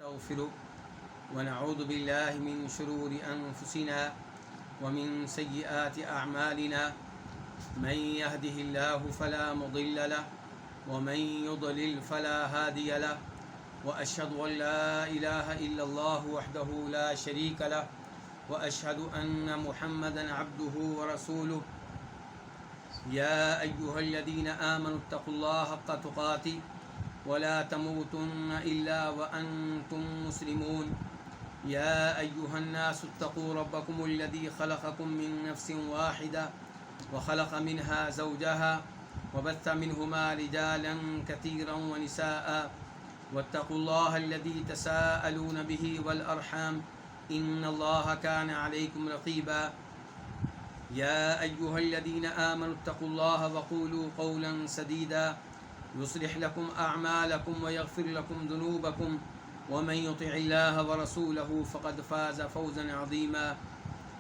نستغفره ونعوذ بالله من شرور أنفسنا ومن سيئات أعمالنا من يهده الله فلا مضل له ومن يضلل فلا هادي له وأشهد أن لا إله إلا الله وحده لا شريك له وأشهد أن محمدا عبده ورسوله يا أيها الذين آمنوا اتقوا الله حق تقاته ولا تموتن إلا وأنتم مسلمون يا أيها الناس اتقوا ربكم الذي خلقكم من نفس واحدة وخلق منها زوجها وبث منهما رجالا كثيرا ونساء واتقوا الله الذي تساءلون به والأرحام إن الله كان عليكم رقيبا يا أيها الذين آمنوا اتقوا الله وقولوا قولا سديدا يصلح لكم أعمالكم ويغفر لكم ذنوبكم ومن يطع الله ورسوله فقد فاز فوزا عظيما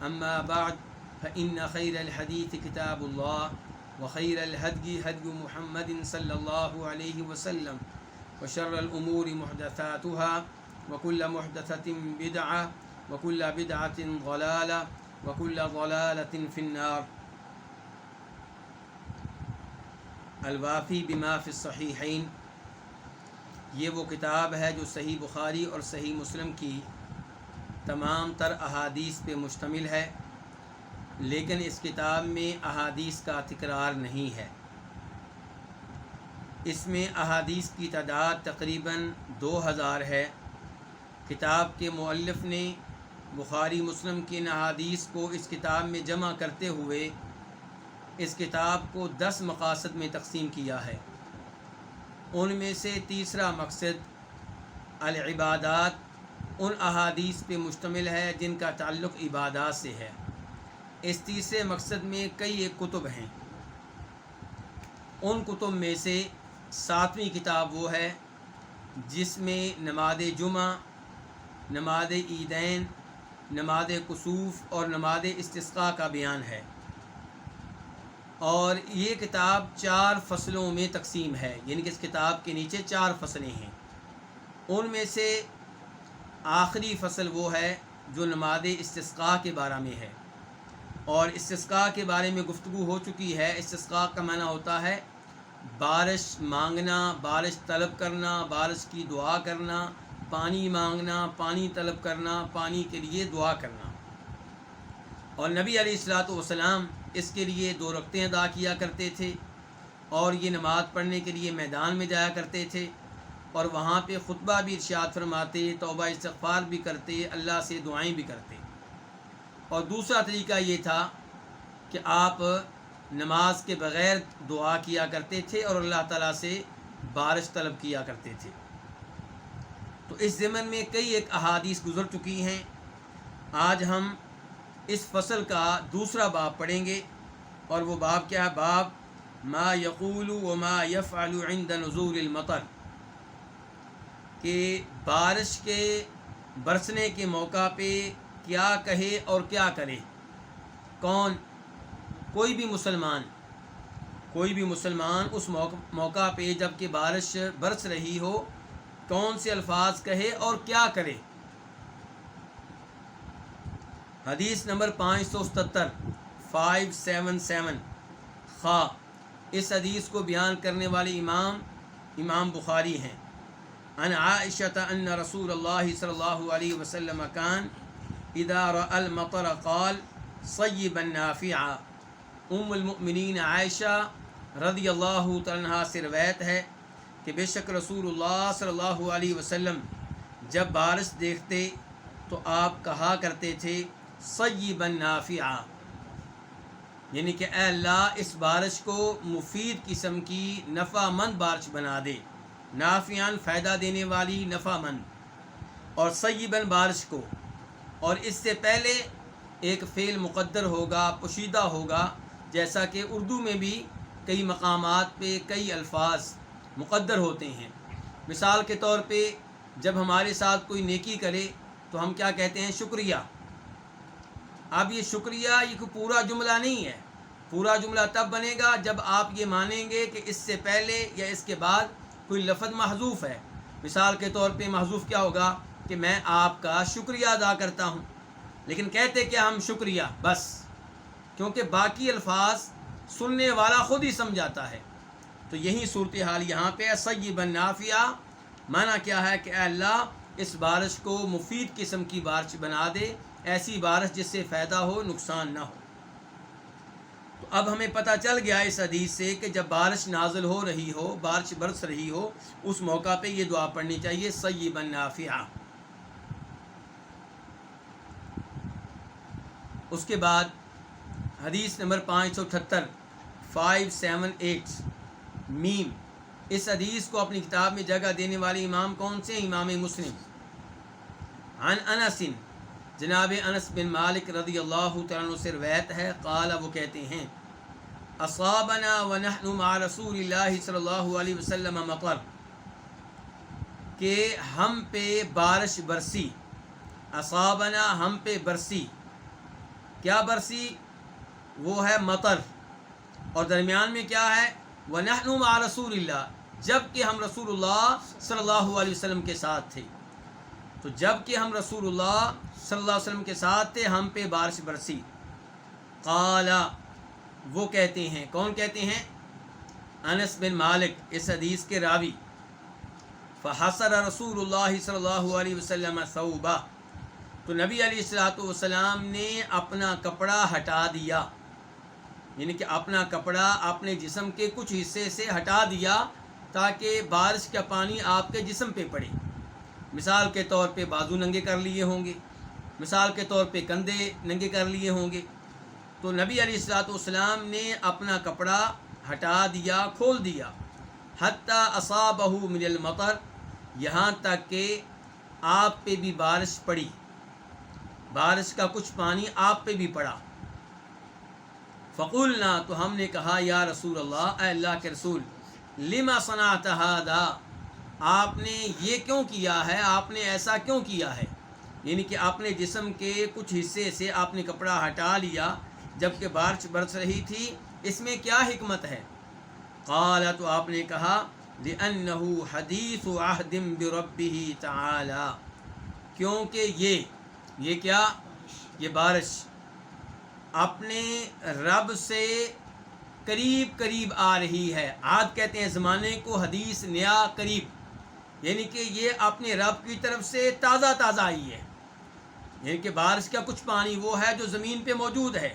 أما بعد فإن خير الحديث كتاب الله وخير الهدي هدي محمد صلى الله عليه وسلم وشر الأمور محدثاتها وكل محدثة بدعة وكل بدعة ضلالة وكل ضلالة في النار الوافی بما فی الصحیحین، یہ وہ کتاب ہے جو صحیح بخاری اور صحیح مسلم کی تمام تر احادیث پہ مشتمل ہے، لیکن اس کتاب میں احادیث کا تکرار نہیں ہے۔ اس میں احادیث کی تعداد تقریباً 2000 ہے۔ کتاب کے مؤلف نے بخاری مسلم کی ان احادیث کو اس کتاب میں جمع کرتے ہوئے اس کتاب کو 10 مقاصد میں تقسیم کیا ہے۔ ان میں سے تیسرا مقصد العبادات، ان احادیث پہ مشتمل ہے جن کا تعلق عبادات سے ہے۔ اس تیسرے مقصد میں کئی ایک کتب ہیں۔ ان کتب میں سے 7ویں کتاب وہ ہے جس میں نماز جمعہ، نماز عیدین، نماز کسوف اور نماز استسقاء کا بیان ہے، اور یہ کتاب 4 فصلوں میں تقسیم ہے، یعنی کہ اس کتاب کے نیچے 4 فصلیں ہیں۔ ان میں سے آخری فصل وہ ہے جو نماز استسقاء کے بارے میں ہے، اور استسقاء کے بارے میں گفتگو ہو چکی ہے۔ استسقاء کا معنی ہوتا ہے بارش مانگنا، بارش طلب کرنا، بارش کی دعا کرنا، پانی مانگنا، پانی طلب کرنا، پانی کے لیے دعا کرنا۔ اور نبی علیہ الصلوۃ والسلام اس کے لیے 2 رکعتیں ادا کیا کرتے تھے، اور یہ نماز پڑھنے کے لیے میدان میں جایا کرتے تھے، اور وہاں پہ خطبہ بھی ارشاد فرماتے، توبہ استغفار بھی کرتے، اللہ سے دعائیں بھی کرتے۔ اور دوسرا طریقہ یہ تھا کہ آپ نماز کے بغیر دعا کیا کرتے تھے اور اللہ تعالیٰ سے بارش طلب کیا کرتے تھے۔ تو اس ضمن میں کئی ایک احادیث گزر چکی ہیں۔ آج ہم اس فصل کا دوسرا باب پڑھیں گے، اور وہ باب کیا ہے؟ باب ما یقول وما یفعل عند نزول المطر، کہ بارش کے برسنے کے موقع پہ کیا کہے اور کیا کرے۔ کون؟ کوئی بھی مسلمان اس موقع پہ جب کہ بارش برس رہی ہو کون سے الفاظ کہے اور کیا کرے۔ حدیث نمبر 577 خا، اس حدیث کو بیان کرنے والے امام بخاری ہیں۔ عن عائشہ ان رسول اللہ صلی اللہ علیہ وسلم کان اذا رأى المطر قال صیبا نافعا۔ ام المؤمنین عائشہ رضی اللہ تعالیٰ عنہا سے روایت ہے کہ بے شک رسول اللہ صلی اللہ علیہ وسلم جب بارش دیکھتے تو آپ کہا کرتے تھے صیبا نافعا، یعنی کہ اے اللہ اس بارش کو مفید قسم کی نفع مند بارش بنا دے۔ نافعاً فائدہ دینے والی، نفع مند، اور صیباً بارش کو، اور اس سے پہلے ایک فعل مقدر ہوگا، پوشیدہ ہوگا، جیسا کہ اردو میں بھی کئی مقامات پہ کئی الفاظ مقدر ہوتے ہیں۔ مثال کے طور پہ جب ہمارے ساتھ کوئی نیکی کرے تو ہم کیا کہتے ہیں؟ شکریہ۔ اب یہ شکریہ یہ کوئی پورا جملہ نہیں ہے، پورا جملہ تب بنے گا جب آپ یہ مانیں گے کہ اس سے پہلے یا اس کے بعد کوئی لفظ محذوف ہے۔ مثال کے طور پہ محذوف کیا ہوگا؟ کہ میں آپ کا شکریہ ادا کرتا ہوں، لیکن کہتے کہ ہم شکریہ بس، کیونکہ باقی الفاظ سننے والا خود ہی سمجھاتا ہے۔ تو یہی صورتحال یہاں پہ صیبا نافعہ، معنی کیا ہے کہ اے اللہ اس بارش کو مفید قسم کی بارش بنا دے، ایسی بارش جس سے فائدہ ہو، نقصان نہ ہو۔ تو اب ہمیں پتہ چل گیا اس حدیث سے کہ جب بارش نازل ہو رہی ہو، بارش برس رہی ہو، اس موقع پہ یہ دعا پڑھنی چاہیے صیبا نافعہ۔ اس کے بعد حدیث نمبر 578 578 میم، اس حدیث کو اپنی کتاب میں جگہ دینے والے امام کون سے؟ امام مسلم۔ عن انس، جناب انس بن مالک رضی اللہ تعالیٰ عنہ سے روایت ہے، قال، وہ کہتے ہیں، اصابنا ونحن مع رسول اللہ صلی اللہ علیہ وسلم مطر، کہ ہم پہ بارش برسی، اصابنا ہم پہ برسی، کیا برسی؟ وہ ہے مطر، اور درمیان میں کیا ہے؟ وَنَحْنُ مَعَ رسول اللہ، جب کہ ہم رسول اللہ صلی اللہ علیہ وسلم کے ساتھ تھے۔ تو جب کہ ہم رسول اللہ صلی اللہ علیہ وسلم کے ساتھ تھے، ہم پہ بارش برسی۔ قال، وہ کہتے ہیں، کون کہتے ہیں؟ انس بن مالک، اس حدیث کے راوی۔ فحصر رسول اللہ صلی اللہ علیہ وسلم ثوبہ، تو نبی علیہ الصلوۃ والسلام نے اپنا کپڑا ہٹا دیا، یعنی کہ اپنا کپڑا اپنے جسم کے کچھ حصے سے ہٹا دیا تاکہ بارش کا پانی آپ کے جسم پہ پڑے۔ مثال کے طور پہ بازو ننگے کر لیے ہوں گے، مثال کے طور پہ کندھے ننگے کر لیے ہوں گے۔ تو نبی علیہ الصلوۃ والسلام نے اپنا کپڑا ہٹا دیا، کھول دیا، حتی اصابہ من المطر، یہاں تک کہ آپ پہ بھی بارش پڑی، بارش کا کچھ پانی آپ پہ بھی پڑا۔ فقلنا، تو ہم نے کہا، یا رسول اللہ، اے اللہ کے رسول، لما صنعت ھذا، آپ نے یہ کیوں کیا ہے، آپ نے ایسا کیوں کیا ہے؟ یعنی کہ اپنے جسم کے کچھ حصے سے آپ نے کپڑا ہٹا لیا جبکہ بارش برس رہی تھی، اس میں کیا حکمت ہے؟ قال، تو آپ نے کہا، لأنه حدیث عہد بربہ تعالی، کیونکہ یہ کیا؟ یہ بارش اپنے رب سے قریب قریب آ رہی ہے۔ عہد کہتے ہیں زمانے کو، حدیث نیا قریب، یعنی کہ یہ اپنے رب کی طرف سے تازہ تازہ آئی ہے۔ یعنی کہ بارش کا کچھ پانی وہ ہے جو زمین پہ موجود ہے،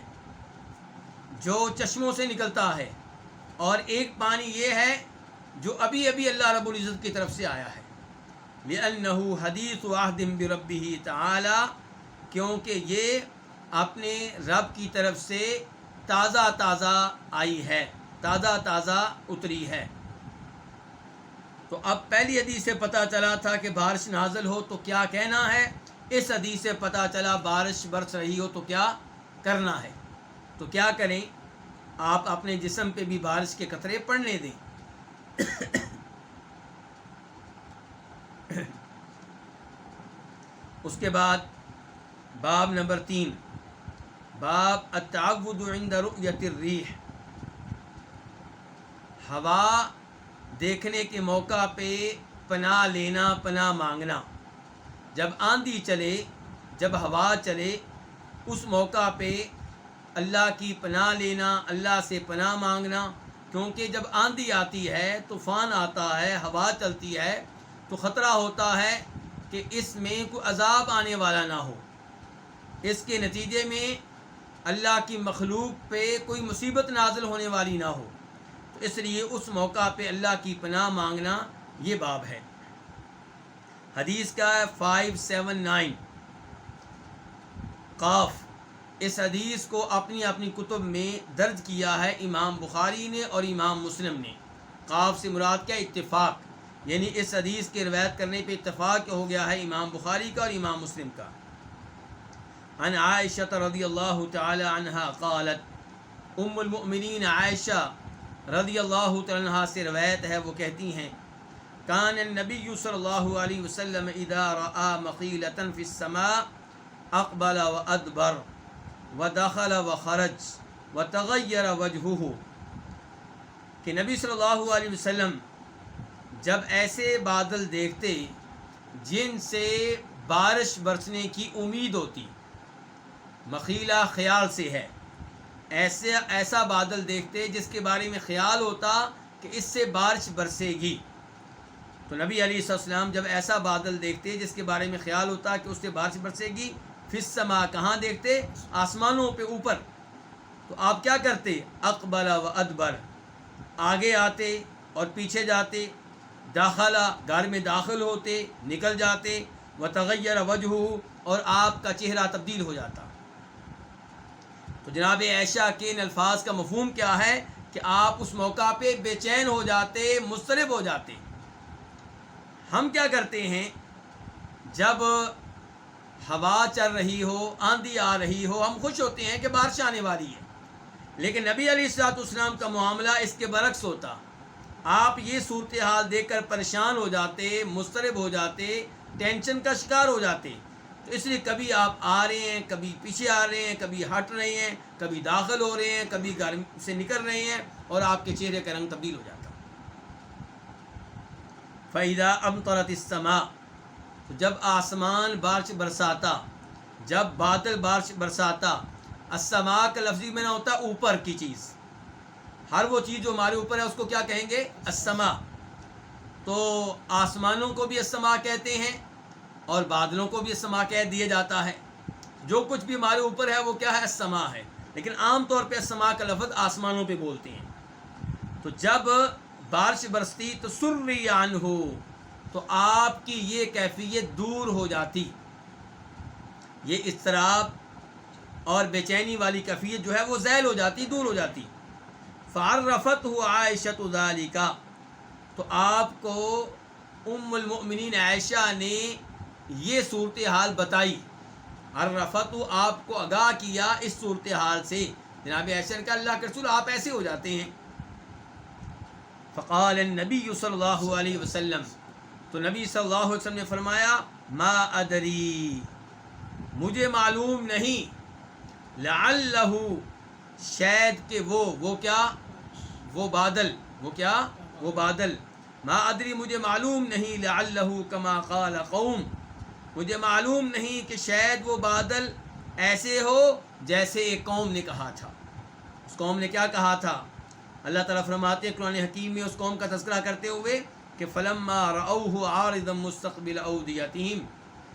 جو چشموں سے نکلتا ہے، اور ایک پانی یہ ہے جو ابھی ابھی اللہ رب العزت کی طرف سے آیا ہے۔ لأنه حدیث عہد بربہ تعالی، کیونکہ یہ اپنے رب کی طرف سے تازہ تازہ آئی ہے، تازہ تازہ اتری ہے۔ تو اب پہلی حدیث سے پتہ چلا تھا کہ بارش نازل ہو تو کیا کہنا ہے، اس حدیث سے پتہ چلا بارش برس رہی ہو تو کیا کرنا ہے۔ تو کیا کریں؟ آپ اپنے جسم پہ بھی بارش کے قطرے پڑنے دیں۔ اس کے بعد باب نمبر 3، باب التعوذ عند رؤیت الریح، ہوا دیکھنے کے موقع پہ پناہ لینا، پناہ مانگنا۔ جب آندھی چلے، جب ہوا چلے، اس موقع پہ اللہ کی پناہ لینا، اللہ سے پناہ مانگنا، کیونکہ جب آندھی آتی ہے، طوفان آتا ہے، ہوا چلتی ہے، تو خطرہ ہوتا ہے کہ اس میں کوئی عذاب آنے والا نہ ہو، اس کے نتیجے میں اللہ کی مخلوق پہ کوئی مصیبت نازل ہونے والی نہ ہو، تو اس لیے اس موقع پہ اللہ کی پناہ مانگنا، یہ باب ہے۔ حدیث کا 579 قاف، اس حدیث کو اپنی اپنی کتب میں درج کیا ہے امام بخاری نے اور امام مسلم نے۔ قاف سے مراد کیا؟ اتفاق، یعنی اس حدیث کے روایت کرنے پہ اتفاق ہو گیا ہے امام بخاری کا اور امام مسلم کا۔ عن عائشہ رضی اللہ تعالی عنہا قالت، ام المؤمنین عائشہ رضی اللہ تعالی عنہا سے روایت ہے، وہ کہتی ہیں، کان النبی صلی اللہ علیہ وسلم اذا رأى مخیلۃ فی السماء اقبل وادبر ودخل وخرج وتغیر وجہہ، کہ نبی صلی اللہ علیہ وسلم جب ایسے بادل دیکھتے جن سے بارش برسنے کی امید ہوتی، مخیلہ خیال سے ہے، ایسا بادل دیکھتے جس کے بارے میں خیال ہوتا کہ اس سے بارش برسے گی. تو نبی علیہ السلام جب ایسا بادل دیکھتے جس کے بارے میں خیال ہوتا کہ اس سے بارش برسے گی، فی السماء کہاں دیکھتے؟ آسمانوں پہ اوپر. تو آپ کیا کرتے؟ اقبل و ادبر، آگے آتے اور پیچھے جاتے، داخلہ گھر میں داخل ہوتے نکل جاتے، وتغیر وجہہ اور آپ کا چہرہ تبدیل ہو جاتا. تو جناب عائشہ کے ان الفاظ کا مفہوم کیا ہے کہ آپ اس موقع پہ بے چین ہو جاتے، مضطرب ہو جاتے. ہم کیا کرتے ہیں جب ہوا چل رہی ہو، آندھی آ رہی ہو، ہم خوش ہوتے ہیں کہ بارش آنے والی ہے. لیکن نبی علیہ الصلوۃ والسلام کا معاملہ اس کے برعکس ہوتا. آپ یہ صورتحال دیکھ کر پریشان ہو جاتے، مضطرب ہو جاتے، ٹینشن کا شکار ہو جاتے. تو اس لیے کبھی آپ آ رہے ہیں، کبھی پیچھے آ رہے ہیں، کبھی ہٹ رہے ہیں، کبھی داخل ہو رہے ہیں، کبھی گھر سے نکل رہے ہیں، اور آپ کے چہرے کا رنگ تبدیل ہو جاتا. فَإِذَا أَمْطَرَتِ السَّمَاءُ، تو جب آسمان بارش برساتا، جب بادل بارش برساتا. السماء کا لفظی میں نہ ہوتا اوپر کی چیز، ہر وہ چیز جو ہمارے اوپر ہے اس کو کیا کہیں گے؟ السماء. تو آسمانوں کو بھی السماء کہتے ہیں اور بادلوں کو بھی السماء کہہ دیا جاتا ہے. جو کچھ بھی ہمارے اوپر ہے وہ کیا ہے؟ السماء ہے. لیکن عام طور پہ السماء کا لفظ آسمانوں پہ بولتے ہیں. تو جب بارش برستی تو سری عنہ، تو آپ کی یہ کیفیت دور ہو جاتی، یہ اضطراب اور بے چینی والی کیفیت جو ہے وہ زائل ہو جاتی، دور ہو جاتی. فعرفته عائشہ ذالک، تو آپ کو ام المؤمنین عائشہ نے یہ صورتحال بتائی. عرفت، آپ کو آگاہ کیا اس صورتحال سے. جناب عائشہ نے کہا اللہ کے رسول آپ ایسے ہو جاتے ہیں. فقال النبی صلی اللہ علیہ وسلم، تو نبی صلی اللہ علیہ وسلم نے فرمایا ما ادری، مجھے معلوم نہیں، لعلہ، شاید کہ وہ کیا، وہ بادل، وہ بادل، ما ادری مجھے معلوم نہیں، لعلہ کما قال قوم، مجھے معلوم نہیں کہ شاید وہ بادل ایسے ہو جیسے ایک قوم نے کہا تھا. اس قوم نے کیا کہا تھا؟ اللہ تعالیٰ فرماتے ہیں قرآن حکیم میں اس قوم کا تذکرہ کرتے ہوئے کہ فلما رأوه عارضا مستقبل اودیتہم،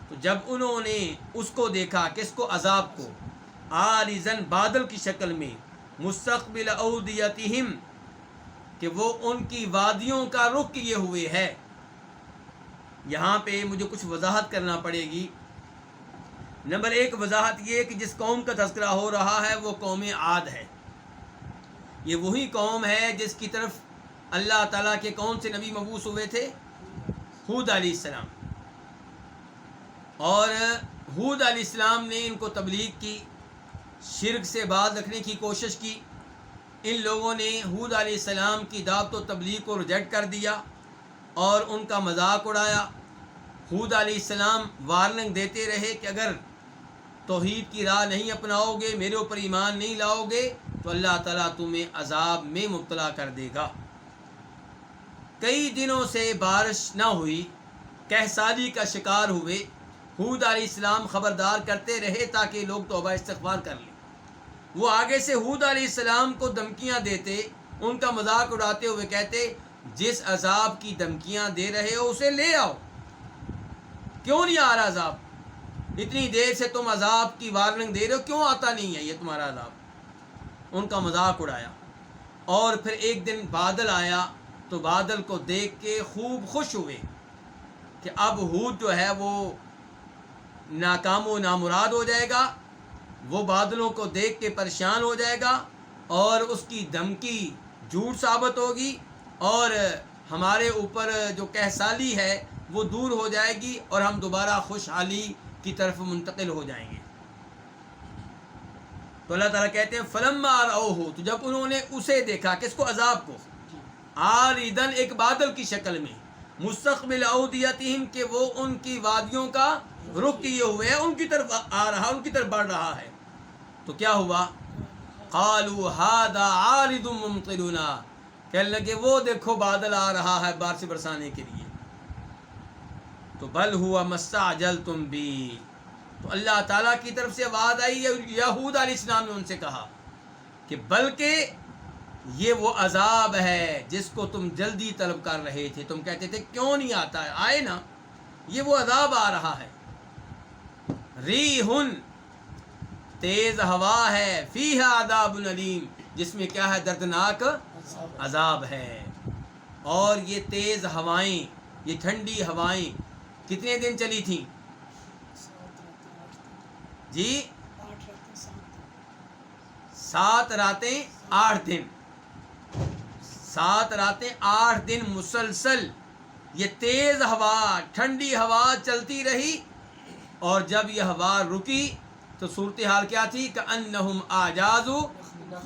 تو جب انہوں نے اس کو دیکھا، کس کو؟ عذاب کو، عارضا بادل کی شکل میں، مستقبل اودیتہم کہ وہ ان کی وادیوں کا رخ کیے ہوئے ہے. یہاں پہ مجھے کچھ وضاحت کرنا پڑے گی. نمبر ایک وضاحت یہ کہ جس قوم کا تذکرہ ہو رہا ہے وہ قوم عاد ہے. یہ وہی قوم ہے جس کی طرف اللہ تعالیٰ کے کون سے نبی مبعوث ہوئے تھے؟ ہود علیہ السلام. اور ہود علیہ السلام نے ان کو تبلیغ کی، شرک سے باز رکھنے کی کوشش کی. ان لوگوں نے ہود علیہ السلام کی دعوت و تبلیغ کو ریجیکٹ کر دیا اور ان کا مذاق اڑایا. ہود علیہ السلام وارننگ دیتے رہے کہ اگر توحید کی راہ نہیں اپناؤ گے، میرے اوپر ایمان نہیں لاؤ گے تو اللہ تعالیٰ تمہیں عذاب میں مبتلا کر دے گا. کئی دنوں سے بارش نہ ہوئی، کہسالی کا شکار ہوئے. ہود علیہ السلام خبردار کرتے رہے تاکہ لوگ توبہ استغفار کر لیں. وہ آگے سے ہود علیہ السلام کو دھمکیاں دیتے، ان کا مذاق اڑاتے ہوئے کہتے جس عذاب کی دھمکیاں دے رہے ہو اسے لے آؤ. کیوں نہیں آ رہا عذاب؟ اتنی دیر سے تم عذاب کی وارننگ دے رہے ہو، کیوں آتا نہیں ہے یہ تمہارا عذاب؟ ان کا مذاق اڑایا. اور پھر ایک دن بادل آیا تو بادل کو دیکھ کے خوب خوش ہوئے کہ اب ہود جو ہے وہ ناکام و نامراد ہو جائے گا، وہ بادلوں کو دیکھ کے پریشان ہو جائے گا اور اس کی دھمکی جھوٹ ثابت ہوگی اور ہمارے اوپر جو کہسالی ہے وہ دور ہو جائے گی اور ہم دوبارہ خوشحالی کی طرف منتقل ہو جائیں گے. تو اللہ تعالیٰ کہتے ہیں فلما رأوہ، تو جب انہوں نے اسے دیکھا، کس کو؟ عذاب کو، عارضاً ایک بادل کی شکل میں، مستقبل اودیتہم کہ وہ ان کی وادیوں کا رخ کیے ہوئے ہے، ان کی طرف آ رہا، ان کی طرف بڑھ رہا ہے. تو کیا ہوا؟ قالوا ھذا عارض ممطرنا، کہنے لگے وہ دیکھو بادل آ رہا ہے بارش برسانے کے لیے. تو بل ہوا مستعجلتم بھی، تو اللہ تعالیٰ کی طرف سے آواز آئی یہود علیہ السلام نے ان سے کہا کہ بلکہ یہ وہ عذاب ہے جس کو تم جلدی طلب کر رہے تھے، تم کہتے تھے کیوں نہیں آتا ہے، آئے نا، یہ وہ عذاب آ رہا ہے، ریحٌ تیز ہوا ہے، فیہا عذاب علیم جس میں کیا ہے، دردناک عذاب ہے۔ اور یہ تیز ہوائیں، یہ ٹھنڈی ہوائیں کتنے دن چلی تھیں؟ جی 7 راتیں 8 دن، 7 راتیں 8 دن مسلسل یہ تیز ہوا، ٹھنڈی ہوا چلتی رہی، اور جب یہ ہوا رکی تو صورتحال کیا تھی؟ کأنہم اعجاز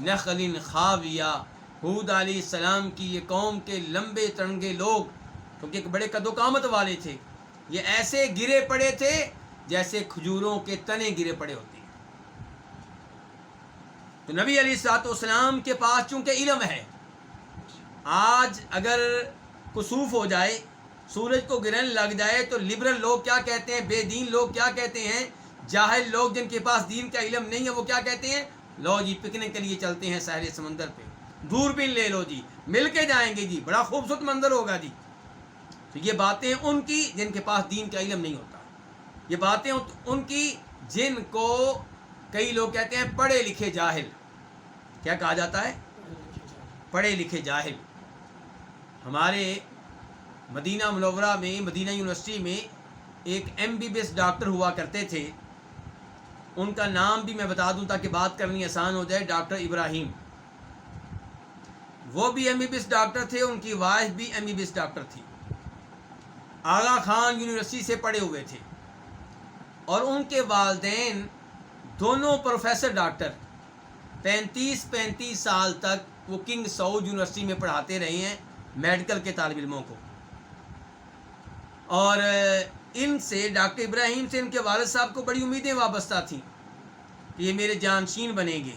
نخل خاویہ، ہود علیہ السلام کی یہ قوم کے لمبے تڑنگے لوگ، کیونکہ ایک بڑے قد و قامت والے تھے، یہ ایسے گرے پڑے تھے جیسے کھجوروں کے تنے گرے پڑے ہوتے ہیں۔ تو نبی علیہ الصلوۃ والسلام کے پاس چونکہ علم ہے، آج اگر کسوف ہو جائے، سورج کو گرہن لگ جائے، تو لبرل لوگ کیا کہتے ہیں، بے دین لوگ کیا کہتے ہیں، جاہل لوگ جن کے پاس دین کا علم نہیں ہے، وہ کیا کہتے ہیں، لو جی پکنک کے لیے چلتے ہیں ساحل سمندر پہ، دوربین لے لو جی، مل کے جائیں گے جی، بڑا خوبصورت منظر ہوگا جی۔ تو یہ باتیں ان کی جن کے پاس دین کا علم نہیں ہوتا، یہ باتیں ان کی جن کو کئی لوگ کہتے ہیں پڑھے لکھے جاہل، کیا کہا جاتا ہے، پڑھے لکھے جاہل۔ ہمارے مدینہ منورہ میں، مدینہ یونیورسٹی میں ایک MBBS ڈاکٹر ہوا کرتے تھے، ان کا نام بھی میں بتا دوں تاکہ بات کرنی آسان ہو جائے، ڈاکٹر ابراہیم۔ وہ بھی MBBS ڈاکٹر تھے، ان کی وائف بھی MBBS ڈاکٹر تھی، آغا خان یونیورسٹی سے پڑھے ہوئے تھے، اور ان کے والدین دونوں پروفیسر ڈاکٹر 35 سال تک وہ کنگ سعود یونیورسٹی میں پڑھاتے رہے ہیں میڈیکل کے طالب علموں کو، اور ان سے ڈاکٹر ابراہیم سے ان کے والد صاحب کو بڑی امیدیں وابستہ تھیں کہ یہ میرے جانشین بنیں گے،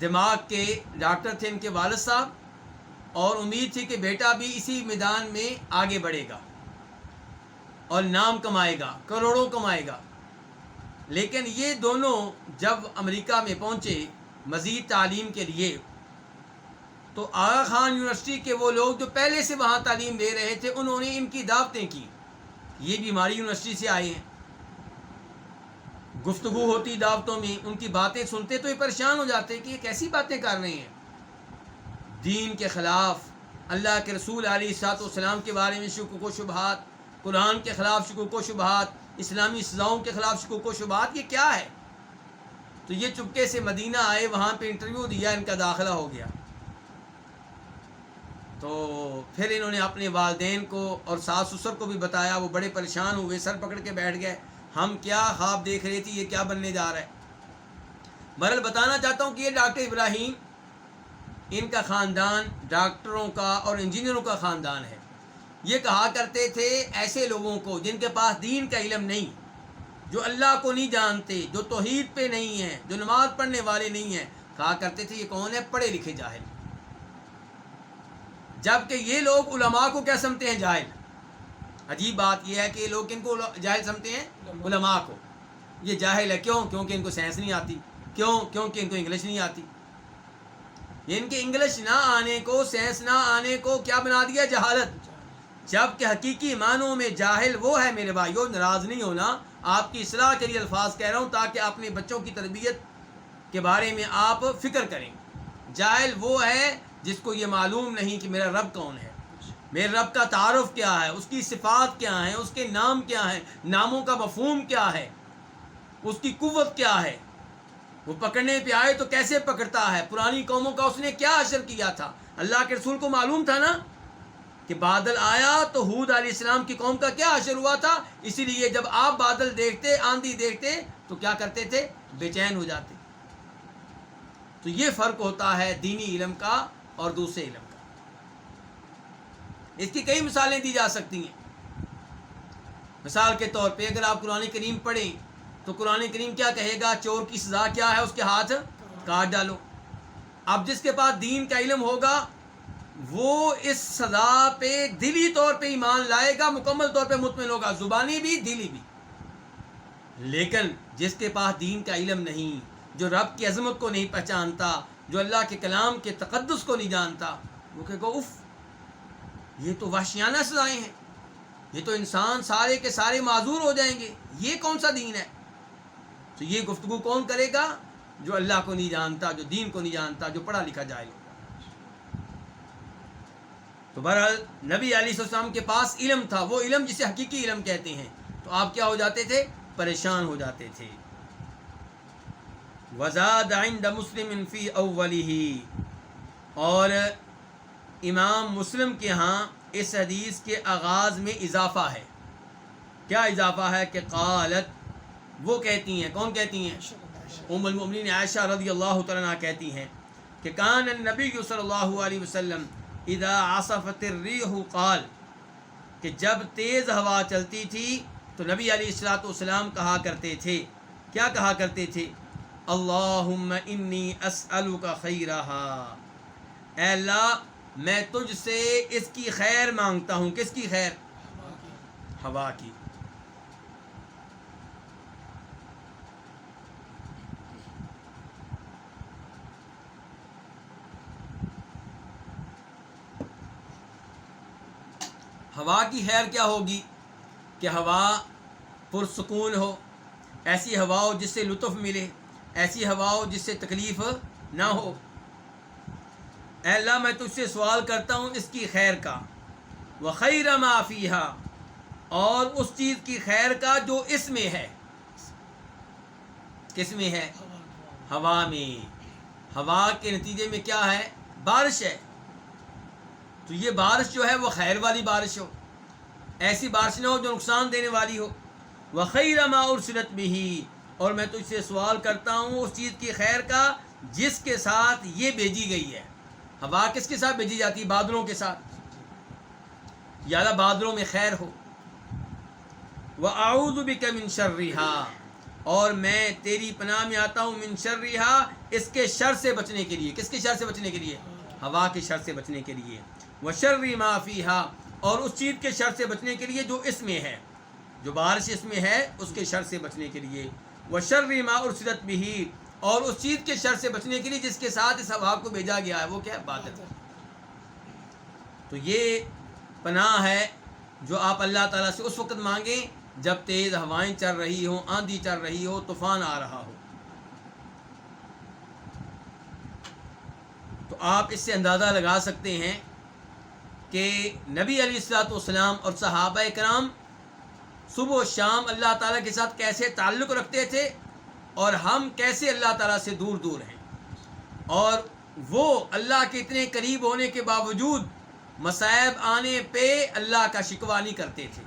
دماغ کے ڈاکٹر تھے ان کے والد صاحب، اور امید تھی کہ بیٹا بھی اسی میدان میں آگے بڑھے گا اور نام کمائے گا، کروڑوں کمائے گا۔ لیکن یہ دونوں جب امریکہ میں پہنچے مزید تعلیم کے لیے، تو آغا خان یونیورسٹی کے وہ لوگ جو پہلے سے وہاں تعلیم دے رہے تھے، انہوں نے ان کی دعوتیں کی، یہ بھی ہماری یونیورسٹی سے آئے ہیں، گفتگو ہوتی دعوتوں میں، ان کی باتیں سنتے تو یہ پریشان ہو جاتے کہ یہ کیسی باتیں کر رہے ہیں، دین کے خلاف، اللہ کے رسول علیہ الصلوۃ والسلام کے بارے میں شکوک و شبہات، قرآن کے خلاف شکوک و شبہات، اسلامی سزاؤں کے خلاف شکوک و شبہات، یہ کیا ہے؟ تو یہ چپکے سے مدینہ آئے، وہاں پہ انٹرویو دیا، ان کا داخلہ ہو گیا۔ تو پھر انہوں نے اپنے والدین کو اور ساس سسر کو بھی بتایا، وہ بڑے پریشان ہوئے، سر پکڑ کے بیٹھ گئے، ہم کیا خواب دیکھ رہے تھے، یہ کیا بننے جا رہا ہے۔ بہرحال بتانا چاہتا ہوں کہ یہ ڈاکٹر ابراہیم، ان کا خاندان ڈاکٹروں کا اور انجینئروں کا خاندان ہے۔ یہ کہا کرتے تھے ایسے لوگوں کو جن کے پاس دین کا علم نہیں، جو اللہ کو نہیں جانتے، جو توحید پہ نہیں ہیں، جو نماز پڑھنے والے نہیں ہیں، کہا کرتے تھے یہ کون ہے؟ پڑھے لکھے جاہل۔ جبکہ یہ لوگ علماء کو کیا سمجھتے ہیں؟ جاہل۔ عجیب بات یہ ہے کہ یہ لوگ ان کو جاہل سمجھتے ہیں؟ علماء کو۔ یہ جاہل ہے کیوں؟ کیونکہ ان کو سائنس نہیں آتی، کیونکہ ان کو انگلش نہیں آتی۔ ان کے انگلش نہ آنے کو، سائنس نہ آنے کو کیا بنا دیا؟ جہالت۔ جبکہ حقیقی معنوں میں جاہل وہ ہے، میرے بھائیوں، ناراض نہیں ہونا، آپ کی اصلاح کے لیے الفاظ کہہ رہا ہوں تاکہ اپنے بچوں کی تربیت کے بارے میں آپ فکر کریں۔ جاہل وہ ہے جس کو یہ معلوم نہیں کہ میرا رب کون ہے، میرے رب کا تعارف کیا ہے، اس کی صفات کیا ہیں، اس کے نام کیا ہیں، ناموں کا مفہوم کیا ہے، اس کی قوت کیا ہے، وہ پکڑنے پہ آئے تو کیسے پکڑتا ہے، پرانی قوموں کا اس نے کیا اشر کیا تھا۔ اللہ کے رسول کو معلوم تھا نا کہ بادل آیا تو ہود علیہ السلام کی قوم کا کیا اشر ہوا تھا، اسی لیے جب آپ بادل دیکھتے، آندھی دیکھتے تو کیا کرتے تھے؟ بے چین ہو جاتے۔ تو یہ فرق ہوتا ہے دینی علم کا اور دوسرے علم کا۔ اس کی کئی مثالیں دی جا سکتی ہیں۔ مثال کے طور پہ اگر آپ قرآن کریم پڑھیں تو قرآن کریم کیا کہے گا؟ چور کی سزا کیا ہے؟ اس کے ہاتھ کاٹ ڈالو۔ اب جس کے پاس دین کا علم ہوگا وہ اس سزا پہ دلی طور پہ ایمان لائے گا، مکمل طور پہ مطمئن ہوگا، زبانی بھی دلی بھی۔ لیکن جس کے پاس دین کا علم نہیں، جو رب کی عظمت کو نہیں پہچانتا، جو اللہ کے کلام کے تقدس کو نہیں جانتا، وہ کہے گا اف، یہ تو وحشیانہ سزائیں ہیں، یہ تو انسان سارے کے سارے معذور ہو جائیں گے، یہ کون سا دین ہے؟ تو یہ گفتگو کون کرے گا؟ جو اللہ کو نہیں جانتا، جو دین کو نہیں جانتا، جو پڑھا لکھا جاہل ہوگا۔ تو بہرحال نبی علیہ السلام کے پاس علم تھا، وہ علم جسے حقیقی علم کہتے ہیں، تو آپ کیا ہو جاتے تھے؟ پریشان ہو جاتے تھے۔ وزاد عند مسلم فی اولہ، اور امام مسلم کے ہاں اس حدیث کے آغاز میں اضافہ ہے۔ کیا اضافہ ہے؟ کہ قالت، وہ کہتی ہیں، کون کہتی ہیں؟ ام المؤمنین عائشہ رضی اللہ تعالیٰ عنہ کہتی ہیں کہ کان النبی صلی اللہ علیہ وسلم اذا عصفت الریح قال، کہ جب تیز ہوا چلتی تھی تو نبی علیہ الصلوۃ والسلام کہا کرتے تھے، کیا کہا کرتے تھے؟ اللہم انی اسألک خیرہا، اے اللہ میں تجھ سے اس کی خیر مانگتا ہوں۔ کس کی خیر؟ ہوا کی۔ ہوا کی خیر کیا ہوگی؟ کہ ہوا پرسکون ہو، ایسی ہوا ہو جس سے لطف ملے، ایسی ہوا ہو جس سے تکلیف نہ ہو۔ اے اللہ میں تجھ سے سوال کرتا ہوں اس کی خیر کا، وخیر ما فیہا، اور اس چیز کی خیر کا جو اس میں ہے۔ کس میں ہے؟ ہوا میں۔ ہوا کے نتیجے میں کیا ہے؟ بارش ہے۔ تو یہ بارش جو ہے وہ خیر والی بارش ہو، ایسی بارش نہ ہو جو نقصان دینے والی ہو۔ وخیر ما ارسلت بہ، اور میں تجھ سے سوال کرتا ہوں اس چیز کی خیر کا جس کے ساتھ یہ بھیجی گئی ہے۔ ہوا کس کے ساتھ بھیجی جاتی ہے؟ بادلوں کے ساتھ۔ یا اللہ بادلوں میں خیر ہو۔ وَأَعُوذُ بِكَ مِن شَرِّهَا، اور میں تیری پناہ میں آتا ہوں، من شرِّهَا، اس کے شر سے بچنے کے لیے۔ کس کے شر سے بچنے کے لیے؟ ہوا کے شر سے بچنے کے لیے۔ وَشَرِّ مَا فِيهَا، اور اس چیز کے شر سے بچنے کے لیے جو اس میں ہے، جو بارش اس میں ہے اس کے شر سے بچنے کے لیے۔ وَشَرِّ مَا أُرْسِلَتْ بِهِ، اور اس چیز کے شر سے بچنے کے لیے جس کے ساتھ اس ہوا کو بھیجا گیا ہے، وہ کیا ہے؟ بادل۔ تو یہ پناہ ہے جو آپ اللہ تعالیٰ سے اس وقت مانگیں جب تیز ہوائیں چل رہی ہوں، آندھی چل رہی ہو، طوفان آ رہا ہو۔ تو آپ اس سے اندازہ لگا سکتے ہیں کہ نبی علیہ الصلوۃ والسلام اور صحابہ کرام صبح و شام اللہ تعالیٰ کے ساتھ کیسے تعلق رکھتے تھے، اور ہم کیسے اللہ تعالیٰ سے دور دور ہیں، اور وہ اللہ کے اتنے قریب ہونے کے باوجود مصائب آنے پہ اللہ کا شکوہ نہیں کرتے تھے،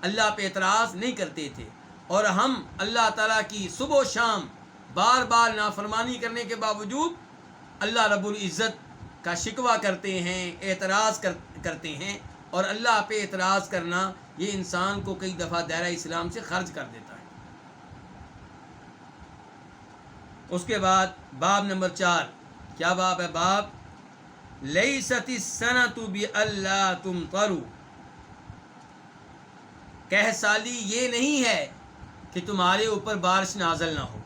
اللہ پہ اعتراض نہیں کرتے تھے، اور ہم اللہ تعالیٰ کی صبح و شام بار بار نافرمانی کرنے کے باوجود اللہ رب العزت کا شکوہ کرتے ہیں، اعتراض کرتے ہیں، اور اللہ پہ اعتراض کرنا یہ انسان کو کئی دفعہ دائرہ اسلام سے خارج کر دیتا ہے۔ اس کے بعد باب نمبر 4، کیا باب ہے؟ باب لیست السنۃ بألا تمطروا، کہہ سالی یہ نہیں ہے کہ تمہارے اوپر بارش نازل نہ ہو۔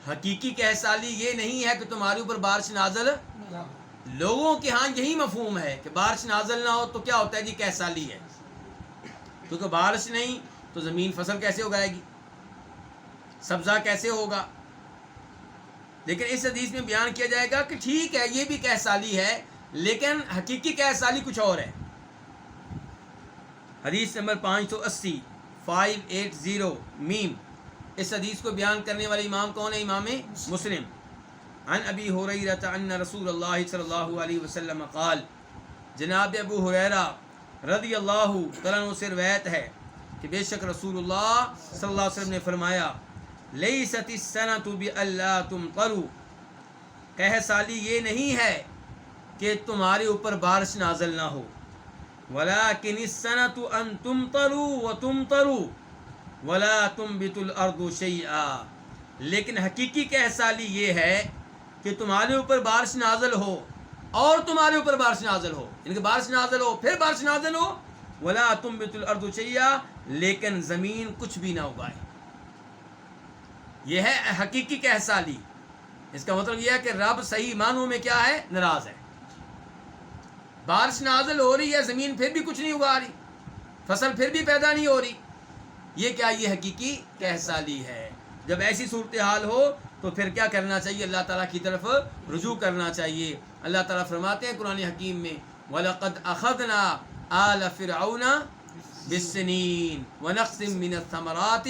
حقیقی کہہ سالی یہ نہیں ہے کہ تمہارے اوپر بارش نازل، لوگوں کے ہاں یہی مفہوم ہے کہ بارش نازل نہ ہو تو کیا ہوتا ہے جی؟ کہہ سالی ہے، کیونکہ بارش نہیں تو زمین فصل کیسے اگائے گی، سبزہ کیسے ہوگا؟ لیکن اس حدیث میں بیان کیا جائے گا کہ ٹھیک ہے یہ بھی کہہ سالی ہے، لیکن حقیقی کہہ سالی کچھ اور ہے۔ حدیث نمبر 580 580 میم، اس حدیث کو بیان کرنے والے امام کون ہے؟ امام مسلم۔ عن ابی ہریرہ ان رسول اللہ صلی اللہ علیہ وسلم قال، جناب ابو ہریرہ رضی اللہ تعالیٰ عنہ سے روایت ہے کہ بے شک رسول اللہ صلی اللہ علیہ وسلم نے فرمایا، لیست السنۃ بألا تمطروا، کہہ سالی یہ نہیں ہے کہ تمہارے اوپر بارش نازل نہ ہو، ولکن السنۃ ان تمطروا وتمطروا ولا تنبت الارض شیئا، لیکن حقیقی کہہ سالی یہ ہے کہ تمہارے اوپر بارش نازل ہو، اور تمہارے اوپر بارش نازل ہو، یعنی کہ بارش نازل ہو، پھر بارش نازل ہو، ولا تنبت الارض شیئا، لیکن زمین کچھ بھی نہ اگائے. یہ ہے حقیقی کہسالی. اس کا مطلب یہ ہے کہ رب صحیح معنوں میں کیا ہے؟ ناراض ہے. بارش نازل ہو رہی ہے، زمین پھر بھی کچھ نہیں اگا رہی، فصل پھر بھی پیدا نہیں ہو رہی. یہ کیا؟ یہ حقیقی کہسالی ہے. جب ایسی صورتحال ہو تو پھر کیا کرنا چاہیے؟ اللہ تعالیٰ کی طرف رجوع کرنا چاہیے. اللہ تعالیٰ فرماتے ہیں قرآن حکیم میں وَلَقَدْ أَخَذْنَا آلَ فِرْعَوْنَ بِالسِّنِينَ وَنَقْصٍ مِّنَ الثَّمَرَاتِ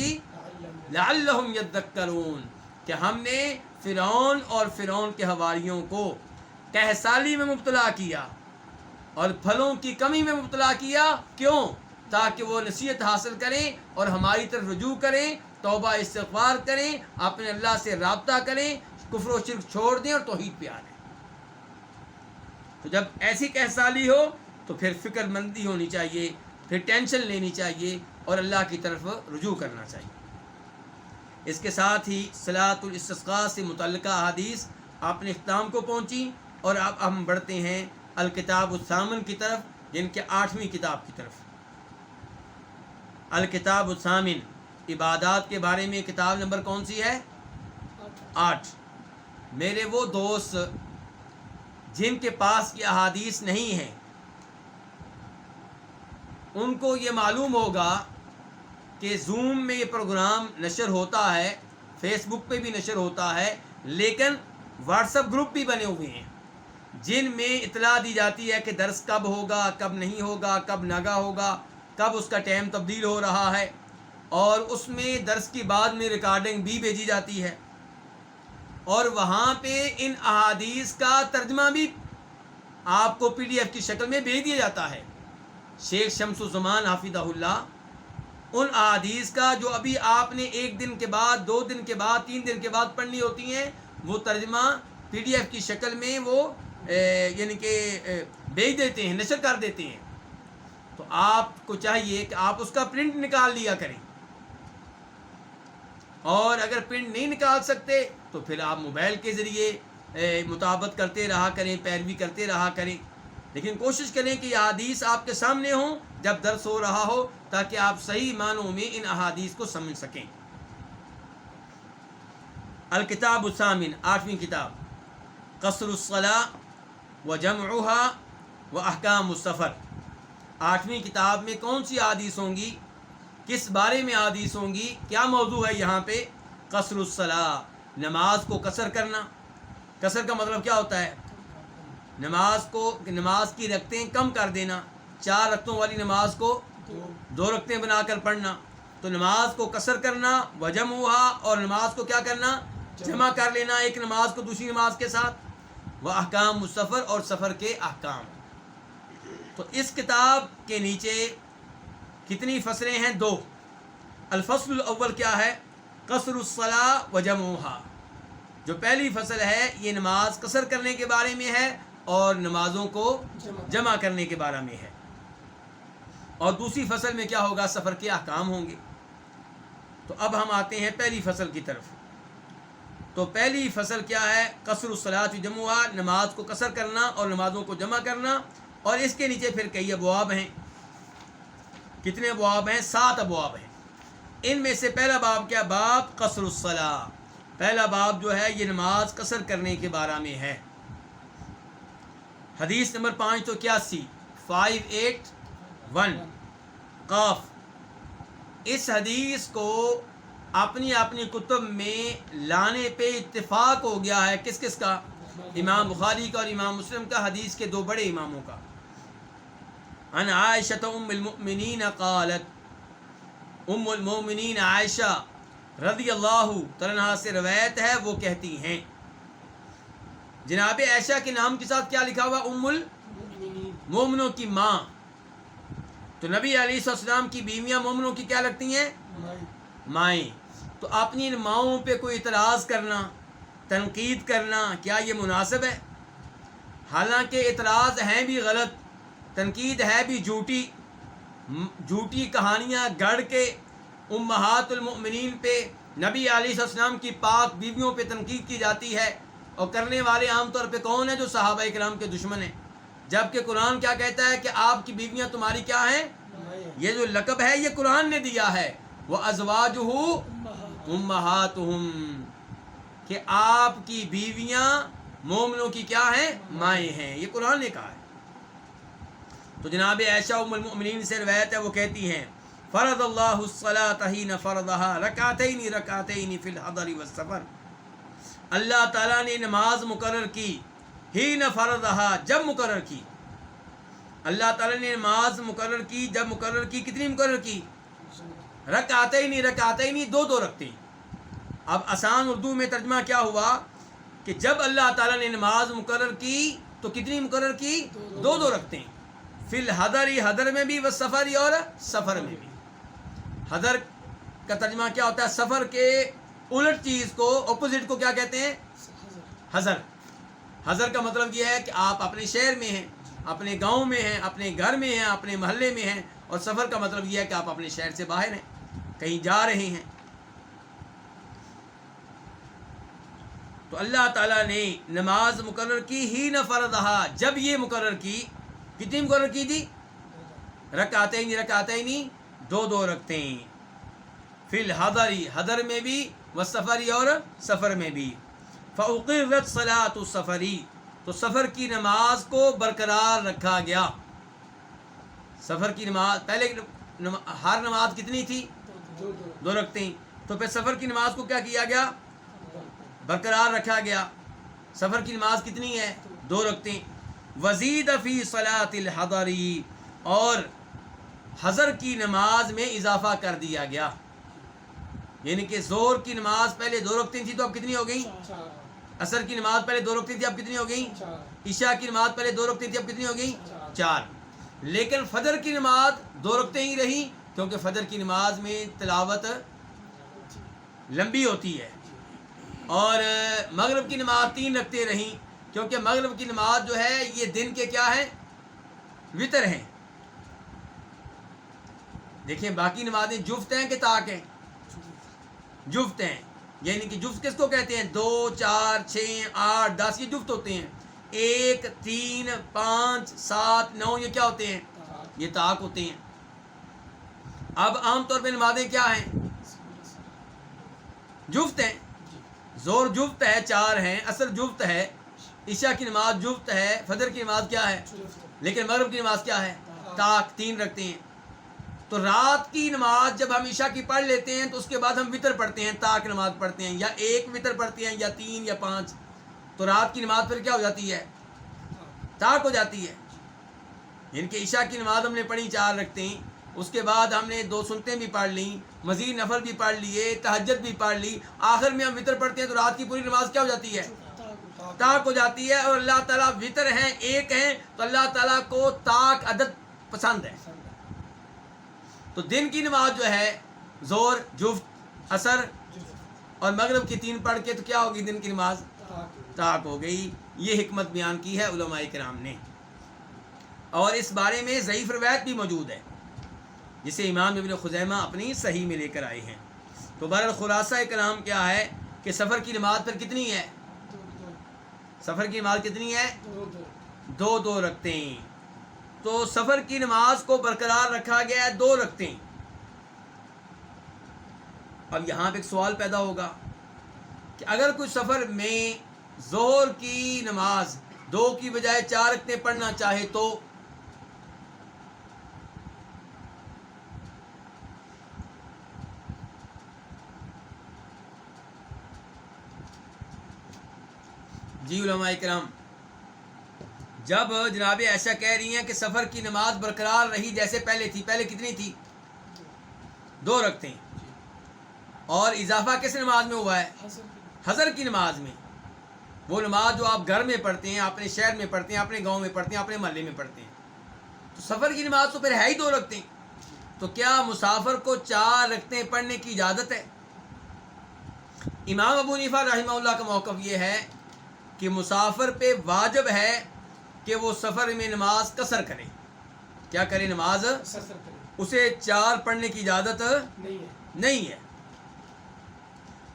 لَعَلَّهُمْ يَذَّكَّرُونَ، کہ ہم نے فرعون اور فرعون کے حواریوں کو کہسالی میں مبتلا کیا اور پھلوں کی کمی میں مبتلا کیا. کیوں؟ تاکہ وہ نصیحت حاصل کریں اور ہماری طرف رجوع کریں، توبہ استغفار کریں، اپنے اللہ سے رابطہ کریں، کفر و شرک چھوڑ دیں اور توحید پہ آ جائیں. تو جب ایسی کہسالی ہو تو پھر فکر مندی ہونی چاہیے، پھر ٹینشن لینی چاہیے اور اللہ کی طرف رجوع کرنا چاہیے. اس کے ساتھ ہی صلاۃ الاستسقاء سے متعلقہ احادیث اپنے اختتام کو پہنچی، اور اب ہم بڑھتے ہیں الکتاب الثامن کی طرف، جن کے 8ویں کتاب کی طرف. الکتاب الثامن، عبادات کے بارے میں کتاب نمبر کون سی ہے؟ 8. میرے وہ دوست جن کے پاس یہ احادیث نہیں ہیں، ان کو یہ معلوم ہوگا کہ زوم میں یہ پروگرام نشر ہوتا ہے، فیس بک پہ بھی نشر ہوتا ہے، لیکن واٹس ایپ گروپ بھی بنے ہوئے ہیں جن میں اطلاع دی جاتی ہے کہ درس کب ہوگا، کب نہیں ہوگا، کب ناگا ہوگا، کب اس کا ٹائم تبدیل ہو رہا ہے، اور اس میں درس کی بعد میں ریکارڈنگ بھی بھیجی جاتی ہے، اور وہاں پہ ان احادیث کا ترجمہ بھی آپ کو PDF کی شکل میں بھیج دیا جاتا ہے. شیخ شمس الزمان حفظہ اللہ ان احادیث کا جو ابھی آپ نے 1 دن کے بعد، 2 دن کے بعد، 3 دن کے بعد پڑھنی ہوتی ہیں، وہ ترجمہ PDF کی شکل میں وہ یعنی کہ بھیج دیتے ہیں، نشر کر دیتے ہیں. تو آپ کو چاہیے کہ آپ اس کا پرنٹ نکال لیا کریں، اور اگر پرنٹ نہیں نکال سکتے تو پھر آپ موبائل کے ذریعے مطابقت کرتے رہا کریں، پیروی کرتے رہا کریں. لیکن کوشش کریں کہ یہ احادیث آپ کے سامنے ہوں جب درس ہو رہا ہو، تاکہ آپ صحیح معنوں میں ان احادیث کو سمجھ سکیں. الکتاب الثامن، 8ویں کتاب، قصر الصلاۃ وجمعها واحکام السفر. 8ویں کتاب میں کون سی احادیث ہوں گی، کس بارے میں احادیث ہوں گی، کیا موضوع ہے یہاں پہ؟ قصر الصلاۃ، نماز کو قصر کرنا. قصر کا مطلب کیا ہوتا ہے؟ نماز کی رکعتیں کم کر دینا. 4 رکعتوں والی نماز کو 2 رکعتیں بنا کر پڑھنا. تو نماز کو قصر کرنا، وجمعها، اور نماز کو کیا کرنا؟ جمع کر لینا ایک نماز کو دوسری نماز کے ساتھ. واحکام السفر، اور سفر کے احکام. تو اس کتاب کے نیچے کتنی فصلیں ہیں؟ 2. الفصل الاول کیا ہے؟ قصر الصلاۃ وجمعها. جو پہلی فصل ہے یہ نماز قصر کرنے کے بارے میں ہے اور نمازوں کو جمع کرنے کے بارے میں ہے. اور دوسری فصل میں کیا ہوگا؟ سفر کے احکام ہوں گے. تو اب ہم آتے ہیں پہلی فصل کی طرف. تو پہلی فصل کیا ہے؟ قصر الصلاۃ وجمعها، نماز کو قصر کرنا اور نمازوں کو جمع کرنا. اور اس کے نیچے پھر کئی ابواب ہیں. کتنے ابواب ہیں؟ 7 ابواب ہیں. ان میں سے پہلا باب کیا؟ باب قصر الصلاۃ. پہلا باب جو ہے یہ نماز قصر کرنے کے بارے میں ہے. حدیث نمبر 581 قاف. اس حدیث کو اپنی اپنی کتب میں لانے پہ اتفاق ہو گیا ہے. کس کس کا؟ امام بخاری کا اور امام مسلم کا، حدیث کے 2 بڑے اماموں کا. عن عائشہ ام المؤمنین قالت، ام المؤمنین عائشہ رضی اللہ تعالیٰ عنہا سے روایت ہے، وہ کہتی ہیں، جناب عائشہ کے نام کے ساتھ کیا لکھا ہوا؟ ام المومنوں کی ماں. تو نبی علیہ السلام کی بیویاں مومنوں کی کیا لگتی ہیں؟ مائیں. تو اپنی ان ماؤں پہ کوئی اعتراض کرنا، تنقید کرنا، کیا یہ مناسب ہے؟ حالانکہ اعتراض ہیں بھی غلط، تنقید ہے بھی جھوٹی. جھوٹی کہانیاں گڑھ کے امہات المؤمنین پہ، نبی علیہ السلام کی پاک بیویوں پہ تنقید کی جاتی ہے. اور کرنے والے عام طور پہ کون ہیں؟ جو صحابہ کرام کے دشمن ہیں. جبکہ قرآن کیا کہتا ہے کہ آپ کی بیویاں تمہاری کیا ہیں؟ یہ جو لقب ہے یہ قرآن نے دیا ہے. وَأَزْوَاجُهُ أُمَّهَاتُهُمْ کہ آپ کی بیویاں مومنوں کی کیا ہیں؟ مائیں ہیں. یہ قرآن نے کہا ہے. تو جناب عائشہ ام المؤمنین سے روایت ہے، وہ کہتی ہیں فرض اللہ الصلاۃ حین فرضها رکعتین رکعتین فی الحضر والسفر. اللہ تعالیٰ نے نماز مقرر کی، حین فرضها جب مقرر کی. اللہ تعالیٰ نے نماز مقرر کی جب مقرر کی. کتنی مقرر کی؟ رکعتین رکعتین، دو دو رکھتے ہیں. اب آسان اردو میں ترجمہ کیا ہوا کہ جب اللہ تعالیٰ نے نماز مقرر کی تو کتنی مقرر کی؟ دو دو رکھتے ہیں. فی الحضر، حضر میں بھی، والسفر اور سفر میں بھی. حضر کا ترجمہ کیا ہوتا ہے؟ سفر کے الٹ چیز کو، اپوزٹ کو کیا کہتے ہیں؟ حضر. حضر کا مطلب یہ ہے کہ آپ اپنے شہر میں ہیں، اپنے گاؤں میں ہیں، اپنے گھر میں ہیں، اپنے محلے میں ہیں. اور سفر کا مطلب یہ ہے کہ آپ اپنے شہر سے باہر ہیں، کہیں جا رہے ہیں. تو اللہ تعالیٰ نے نماز مقرر کی حین فرضها جب یہ مقرر کی. کتنی مقرر کی تھی؟ رکعتین رکعتین، دو دو رکھتے ہیں. فی الحضر، حضر میں بھی، والسفر اور سفر میں بھی. فاقرت صلاۃ السفر تو سفر کی نماز کو برقرار رکھا گیا. سفر کی نماز پہلے ہر نماز کتنی تھی؟ دو رکھتے ہیں. تو پھر سفر کی نماز کو کیا کیا گیا؟ برقرار رکھا گیا. سفر کی نماز کتنی ہے؟ دو رکھتے ہیں. وزید فی صلاۃ الحضر اور حضر کی نماز میں اضافہ کر دیا گیا. یعنی کہ ظہر کی نماز پہلے دو رکعتیں تھی تو اب کتنی ہو گئی؟ عصر کی نماز پہلے دو رکعتیں تھی اب کتنی ہو گئی؟ عشاء کی نماز پہلے دو رکعتیں تھی اب کتنی ہو گئی؟ 4. لیکن فجر کی نماز دو رکعتیں ہی رہی کیونکہ فجر کی نماز میں تلاوت لمبی ہوتی ہے. اور مغرب کی نماز 3 رکعتیں رہیں کیونکہ مغرب کی نماز جو ہے یہ دن کے کیا ہیں؟ وطر ہیں. دیکھیں باقی نمازیں جفت ہیں کہ طاق ہیں؟ جفت ہیں. یعنی کہ جفت کس کو کہتے ہیں؟ 2 4 6 8 10 یہ جفت ہوتے ہیں. 1 3 5 7 9 یہ کیا ہوتے ہیں؟ یہ طاق ہوتے ہیں. اب عام طور پہ نمازیں کیا ہیں؟ جفت ہیں. زور جفت ہے 4 ہیں، عصر جفت ہے، عشاء کی نماز جفت ہے، فجر کی نماز کیا ہے؟ لیکن مغرب کی نماز کیا ہے؟ طاق 3 رکھتے ہیں. تو رات کی نماز جب ہم عشاء کی پڑھ لیتے ہیں تو اس کے بعد ہم وطر پڑھتے ہیں، طاق نماز پڑھتے ہیں، یا 1 وطر پڑھتے ہیں یا 3 یا 5. تو رات کی نماز پھر کیا ہو جاتی ہے؟ طاق ہو جاتی ہے. یعنی کہ عشاء کی نماز ہم نے پڑھی 4 رکھتے ہیں، اس کے بعد ہم نے 2 سنتیں بھی پڑھ لیں، مزید نفل بھی پڑھ لیے، تہجد بھی پڑھ لی، آخر میں ہم وطر پڑھتے ہیں تو رات کی پوری نماز کیا ہو جاتی ہے؟ طاق ہو جاتی ہے. اور اللہ تعالیٰ وطر ہیں، ایک ہیں، تو اللہ تعالیٰ کو طاق عدد پسند ہے. تو دن کی نماز جو ہے ظہر جفت، عصر اور مغرب کی 3 پڑھ کے تو کیا ہوگی؟ دن کی نماز طاق ہو گئی. یہ حکمت بیان کی ہے علماء کرام نے. اور اس بارے میں ضعیف روایت بھی موجود ہے جسے امام ابن خزیمہ اپنی صحیح میں لے کر آئے ہیں. تو بہرحال خلاصہ کلام کیا ہے کہ سفر کی نماز پھر کتنی ہے؟ سفر کی نماز کتنی ہے؟ 2 2 رکھتے ہیں. تو سفر کی نماز کو برقرار رکھا گیا ہے 2 رکھتے ہیں. اب یہاں پہ ایک سوال پیدا ہوگا کہ اگر کوئی سفر میں ظہر کی نماز 2 کی بجائے 4 رکعتیں پڑھنا چاہے تو جی علماء کرام، جب جناب ایسا کہہ رہی ہیں کہ سفر کی نماز برقرار رہی جیسے پہلے تھی، پہلے کتنی تھی؟ 2 رکعتیں، اور اضافہ کس نماز میں ہوا ہے؟ حضر کی نماز میں. وہ نماز جو آپ گھر میں پڑھتے ہیں، اپنے شہر میں پڑھتے ہیں، اپنے گاؤں میں پڑھتے ہیں، اپنے محلے میں پڑھتے ہیں. تو سفر کی نماز تو پھر ہے ہی 2 رکعتیں. تو کیا مسافر کو 4 رکعتیں پڑھنے کی اجازت ہے؟ امام ابو حنیفہ رحمہ اللہ کا موقف یہ ہے کہ مسافر پہ واجب ہے کہ وہ سفر میں نماز قصر کرے. کیا کرے؟ نماز اسے 4 پڑھنے کی اجازت نہیں ہے.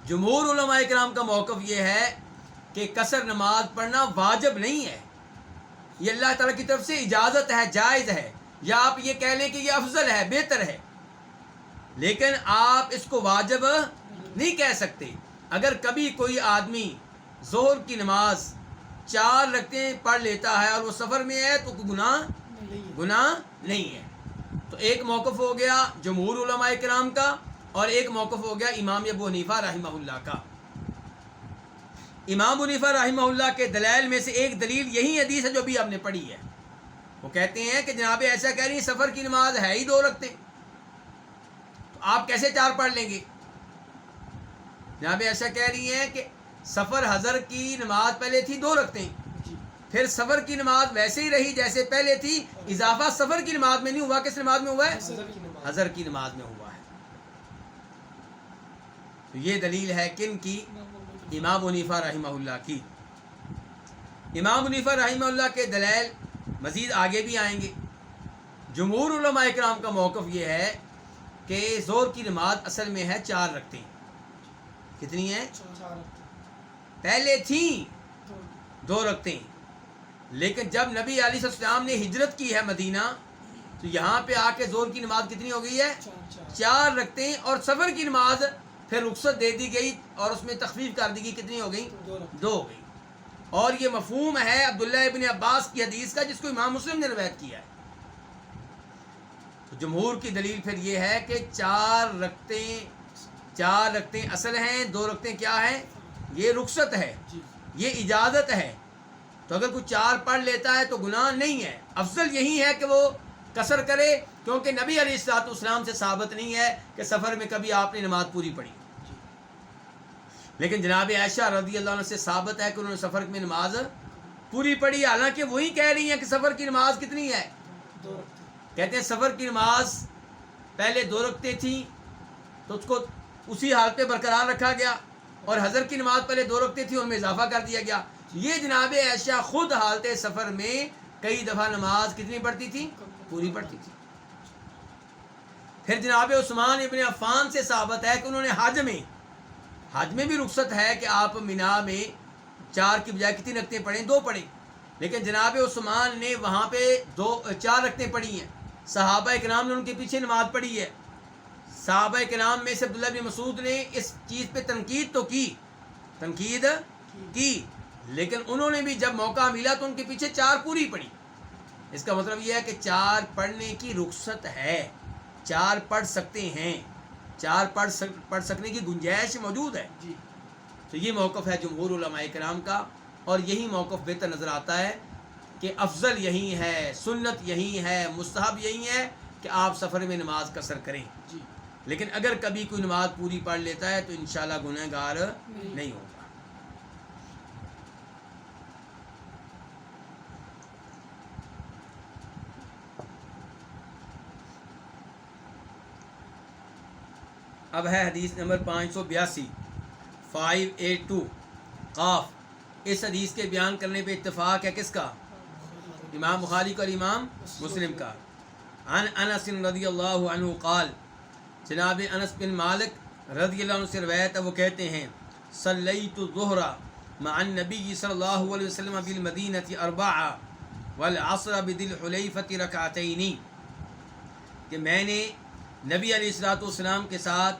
جمہور علماء کرام کا موقف یہ ہے کہ قصر نماز پڑھنا واجب نہیں ہے، یہ اللہ تعالیٰ کی طرف سے اجازت ہے، جائز ہے، یا آپ یہ کہہ لیں کہ یہ افضل ہے، بہتر ہے، لیکن آپ اس کو واجب نہیں کہہ سکتے۔ اگر کبھی کوئی آدمی ظہر کی نماز 4 رکعتیں پڑھ لیتا ہے اور وہ سفر میں ہے تو گناہ نہیں ہے۔ تو ایک موقف ہو گیا جمہور علماء کرام کا، اور ایک موقف ہو گیا امام ابو حنیفہ رحمہ اللہ کا۔ امام ابو حنیفہ رحمہ اللہ کے دلائل میں سے ایک دلیل یہی حدیث ہے جو بھی آپ نے پڑھی ہے۔ وہ کہتے ہیں کہ جناب ایسا کہہ رہی ہیں سفر کی نماز ہے ہی 2 رکعتیں، تو آپ کیسے 4 پڑھ لیں گے؟ جناب ایسا کہہ رہی ہیں کہ سفر حضر کی نماز پہلے تھی 2 رکعتیں، پھر سفر کی نماز ویسے ہی رہی جیسے پہلے تھی، اضافہ سفر کی نماز میں نہیں ہوا، کس نماز میں ہوا ہے؟ حضر کی نماز میں ہوا ہے۔ تو یہ دلیل ہے کن کی؟ امام ابو حنیفہ رحمہ اللہ کی۔ امام ابو حنیفہ رحمہ اللہ کے دلائل مزید آگے بھی آئیں گے۔ جمہور علماء کرام کا موقف یہ ہے کہ ظہر کی نماز اصل میں ہے 4 رکعتیں۔ کتنی ہیں؟ پہلے تھیں 2 رکعتیں، لیکن جب نبی علیہ السلام نے ہجرت کی ہے مدینہ تو یہاں پہ آ کے ظہر کی نماز کتنی ہو گئی ہے؟ 4 رکعتیں، اور سفر کی نماز پھر رخصت دے دی گئی اور اس میں تخفیف کر دی گئی، کتنی ہو گئی؟ 2 ہو گئی۔ اور یہ مفہوم ہے عبداللہ ابن عباس کی حدیث کا جس کو امام مسلم نے روایت کیا ہے۔ تو جمہور کی دلیل پھر یہ ہے کہ 4 رکعتیں اصل ہیں، 2 رکعتیں کیا ہیں؟ یہ رخصت ہے، یہ اجازت ہے۔ تو اگر کوئی 4 پڑھ لیتا ہے تو گناہ نہیں ہے، افضل یہی ہے کہ وہ قصر کرے، کیونکہ نبی علیہ الصلوۃ والسلام سے ثابت نہیں ہے کہ سفر میں کبھی آپ نے نماز پوری پڑھی۔ لیکن جناب عائشہ رضی اللہ عنہ سے ثابت ہے کہ انہوں نے سفر میں نماز پوری پڑھی، حالانکہ وہی کہہ رہی ہیں کہ سفر کی نماز کتنی ہے؟ 2 رکعتیں۔ کہتے ہیں سفر کی نماز پہلے 2 رکعتیں تھیں تو اس کو اسی حالت پہ برقرار رکھا گیا، اور حضر کی نماز پہلے 2 رکعتیں تھیں ان میں اضافہ کر دیا گیا۔ یہ جناب عائشہ خود حالت سفر میں کئی دفعہ نماز کتنی پڑھتی تھی؟ پوری پڑھتی تھی۔ پھر جناب عثمان ابن عفان سے ثابت ہے کہ انہوں نے حج میں بھی رخصت ہے کہ آپ مینا میں 4 کی بجائے کتنی رکعتیں پڑھیں؟ 2 پڑھیں، لیکن جناب عثمان نے وہاں پہ 4 رکعتیں پڑھی ہیں۔ صحابہ کرام نے ان کے پیچھے نماز پڑھی ہے۔ صحابہ کرام میں سے عبداللہ بن مسعود نے اس چیز پہ تنقید کی، لیکن انہوں نے بھی جب موقع ملا تو ان کے پیچھے 4 پوری پڑھی۔ اس کا مطلب یہ ہے کہ 4 پڑھنے کی رخصت ہے، 4 پڑھ سکتے ہیں، 4 پڑھ سکنے کی گنجائش موجود ہے۔ تو یہ موقف ہے جمہور علماء کرام کا، اور یہی موقف بہتر نظر آتا ہے کہ افضل یہی ہے، سنت یہی ہے، مستحب یہی ہے کہ آپ سفر میں نماز قصر کریں۔ لیکن اگر کبھی کوئی نماز پوری پڑھ لیتا ہے تو انشاءاللہ گنہگار نہیں ہوگا۔ اب ہے حدیث نمبر 582 قاف۔ اس حدیث کے بیان کرنے پہ اتفاق ہے کس کا؟ امام بخاری کا اور امام مسلم کا۔ عن انس رضی اللہ عنہ قال، جناب انس بن مالک رضی اللہ عنہ سے روایت ہے، وہ کہتے ہیں صلیت الظہر مع النبی صلی اللہ علیہ وسلم بالمدینہ 4 والعصر بذی الحلیفۃ رکعتین، کہ میں نے نبی علیہ الصلوۃ والسلام کے ساتھ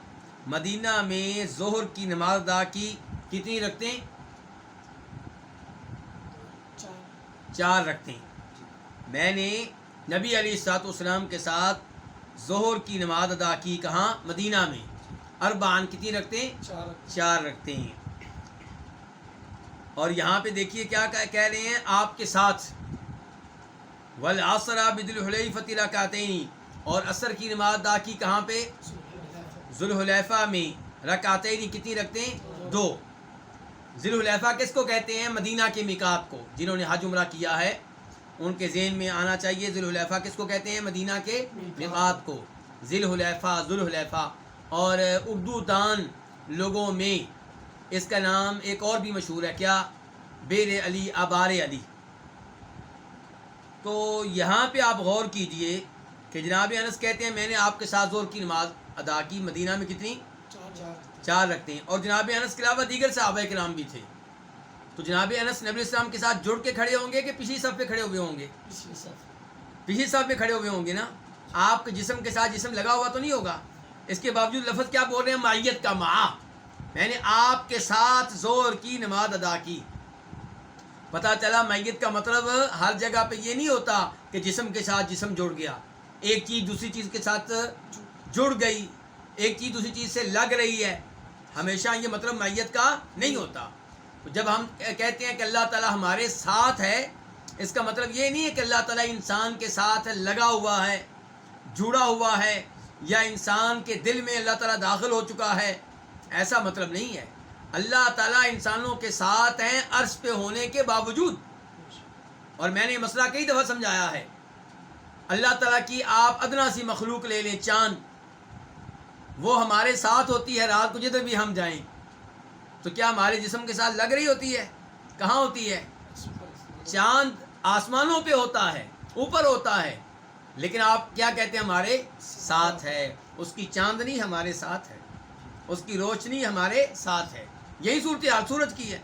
مدینہ میں ظہر کی نماز ادا کی۔ کتنی رکعتیں؟ 4 رکعتیں۔ میں نے نبی علیہ الصلوۃ والسلام کے ساتھ ظہر کی نماز ادا کی، کہاں؟ مدینہ میں۔ اربعن کتنی رکعتیں؟ 4 رکعتیں۔ اور یہاں پہ دیکھیے کیا کہہ رہے ہیں آپ کے ساتھ، والعصر بذی الحلیفۃ رکعتین، اور عصر کی نماز ادا کی کہاں پہ؟ ذوالحلیفہ میں۔ رکعتین کتنی رکعتیں؟ 2۔ ذوالحلیفہ کس کو کہتے ہیں؟ مدینہ کے میقات کو۔ جنہوں نے حج عمرہ کیا ہے ان کے ذہن میں آنا چاہیے ذوالحلیفہ کس کو کہتے ہیں؟ مدینہ کے میقات کو، ذوالحلیفہ۔ اور اردو دان لوگوں میں اس کا نام ایک اور بھی مشہور ہے، کیا؟ بیر علی، آبار علی۔ تو یہاں پہ آپ غور کیجئے کہ جناب انس کہتے ہیں میں نے آپ کے ساتھ ظہر کی نماز ادا کی مدینہ میں، کتنی؟ 4 رکعتیں۔ اور جناب انس کے علاوہ دیگر صحابہ کرام بھی تھے، تو جناب انس نبی السلام کے ساتھ جڑ کے کھڑے ہوں گے کہ پچھلی صف پہ کھڑے ہوئے ہوں گے؟ پچھلی صف پہ کھڑے ہوئے ہوں گے نا. آپ کے جسم کے ساتھ جسم لگا ہوا تو نہیں ہوگا. اس کے باوجود لفظ کیا بول رہے ہیں؟ معیت کا معا، میں نے آپ کے ساتھ زور کی نماز ادا کی. پتہ چلا معیت کا مطلب ہر جگہ پہ یہ نہیں ہوتا کہ جسم کے ساتھ جسم جڑ گیا، ایک چیز دوسری چیز کے ساتھ جڑ گئی، ایک چیز دوسری چیز سے لگ رہی ہے. ہمیشہ یہ مطلب معیت کا نہیں ہوتا. جب ہم کہتے ہیں کہ اللہ تعالیٰ ہمارے ساتھ ہے، اس کا مطلب یہ نہیں ہے کہ اللہ تعالیٰ انسان کے ساتھ لگا ہوا ہے، جڑا ہوا ہے، یا انسان کے دل میں اللہ تعالیٰ داخل ہو چکا ہے. ایسا مطلب نہیں ہے. اللہ تعالیٰ انسانوں کے ساتھ ہیں عرش پہ ہونے کے باوجود. اور میں نے یہ مسئلہ کئی دفعہ سمجھایا ہے. اللہ تعالیٰ کی آپ ادنا سی مخلوق لے لیں، چاند، وہ ہمارے ساتھ ہوتی ہے رات کو جدھر بھی ہم جائیں، تو کیا ہمارے جسم کے ساتھ لگ رہی ہوتی ہے؟ کہاں ہوتی ہے؟ چاند آسمانوں پہ ہوتا ہے، اوپر ہوتا ہے، لیکن آپ کیا کہتے ہیں؟ ہمارے ساتھ ہے. اس کی چاندنی ہمارے ساتھ ہے، اس کی روشنی ہمارے ساتھ ہے. یہی صورتحال سورج کی ہے.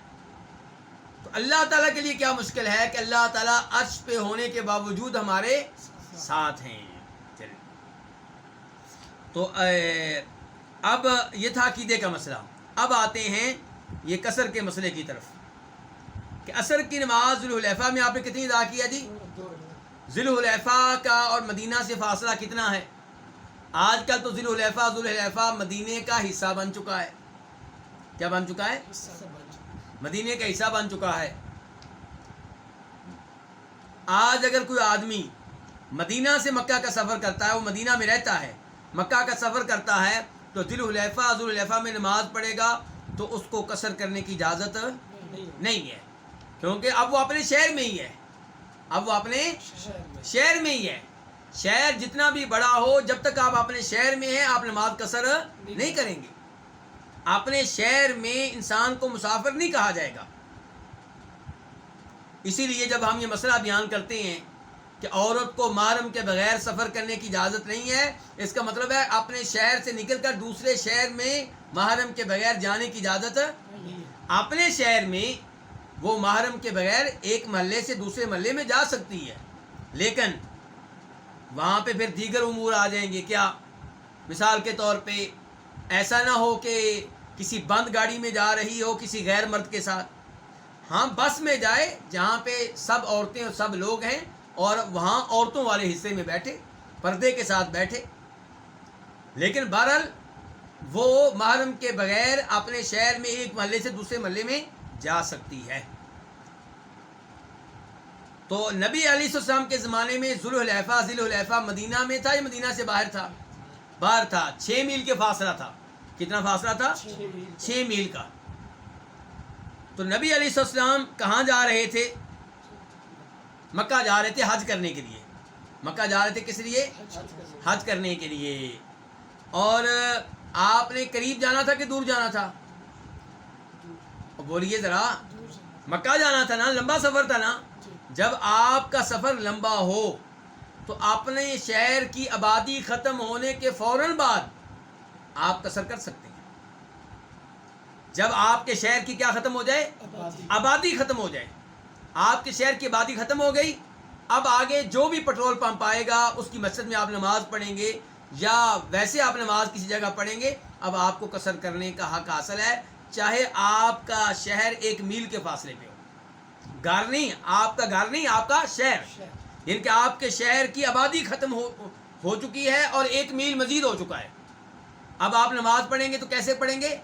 تو اللہ تعالیٰ کے لیے کیا مشکل ہے کہ اللہ تعالیٰ عرش پہ ہونے کے باوجود ہمارے ساتھ ہیں. تو اب یہ تھا عقیدے کا مسئلہ. اب آتے ہیں یہ قصر کے مسئلے کی طرف کہ عصر کی نماز ذوالحلیفہ میں آپ نے کتنی ادا کیا جی؟ ذوالحلیفہ کا اور مدینہ سے فاصلہ کتنا ہے؟ آج کل تو ذوالحلیفہ مدینے کا حصہ بن چکا ہے. کیا بن چکا ہے؟ مدینے کا حصہ بن چکا ہے. آج اگر کوئی آدمی مدینہ سے مکہ کا سفر کرتا ہے، وہ مدینہ میں رہتا ہے، مکہ کا سفر کرتا ہے، تو ذوالحلیفہ میں نماز پڑھے گا تو اس کو قصر کرنے کی اجازت نہیں ہے، کیونکہ اب وہ اپنے شہر میں ہی ہے. اب وہ اپنے شہر میں ہی ہے. شہر جتنا بھی بڑا ہو، جب تک آپ اپنے شہر میں ہیں آپ نماز قصر نہیں کریں گے. اپنے شہر میں انسان کو مسافر نہیں کہا جائے گا. اسی لیے جب ہم یہ مسئلہ بیان کرتے ہیں کہ عورت کو محرم کے بغیر سفر کرنے کی اجازت نہیں ہے، اس کا مطلب ہے اپنے شہر سے نکل کر دوسرے شہر میں محرم کے بغیر جانے کی اجازت. اپنے شہر میں وہ محرم کے بغیر ایک محلے سے دوسرے محلے میں جا سکتی ہے، لیکن وہاں پہ پھر دیگر امور آ جائیں گے. کیا؟ مثال کے طور پہ ایسا نہ ہو کہ کسی بند گاڑی میں جا رہی ہو کسی غیر مرد کے ساتھ. ہاں بس میں جائے جہاں پہ سب عورتیں اور سب لوگ ہیں، اور وہاں عورتوں والے حصے میں بیٹھے، پردے کے ساتھ بیٹھے، لیکن بہرحال وہ محرم کے بغیر اپنے شہر میں ایک محلے سے دوسرے محلے میں جا سکتی ہے. تو نبی علیہ السلام کے زمانے میں ذوالحلیفہ مدینہ میں تھا یا مدینہ سے باہر تھا؟ باہر تھا. 6 میل کے فاصلہ تھا. کتنا فاصلہ تھا؟ 6 میل کا. تو نبی علیہ السلام کہاں جا رہے تھے؟ مکہ جا رہے تھے حج کرنے کے لیے. مکہ جا رہے تھے کس لیے؟ حج کرنے کے لیے. اور آپ نے قریب جانا تھا کہ دور جانا تھا؟ بولیے ذرا. مکہ جانا تھا نا، لمبا سفر تھا نا. جب آپ کا سفر لمبا ہو تو اپنے شہر کی آبادی ختم ہونے کے فوراً بعد آپ قصر کر سکتے ہیں. جب آپ کے شہر کی کیا ختم ہو جائے؟ آبادی ختم ہو جائے. آپ کے شہر کی آبادی ختم ہو گئی، اب آگے جو بھی پیٹرول پمپ آئے گا اس کی مسجد میں آپ نماز پڑھیں گے، یا ویسے آپ نماز کسی جگہ پڑھیں گے. اب آپ کو قصر کرنے کا حق حاصل ہے، چاہے آپ کا شہر 1 میل کے فاصلے پہ ہو. گھر نہیں، آپ کا گھر نہیں، آپ کا شہر، یعنی کہ آپ کے شہر کی آبادی ختم ہو چکی ہے اور 1 میل مزید ہو چکا ہے. اب آپ نماز پڑھیں گے تو کیسے پڑھیں گے؟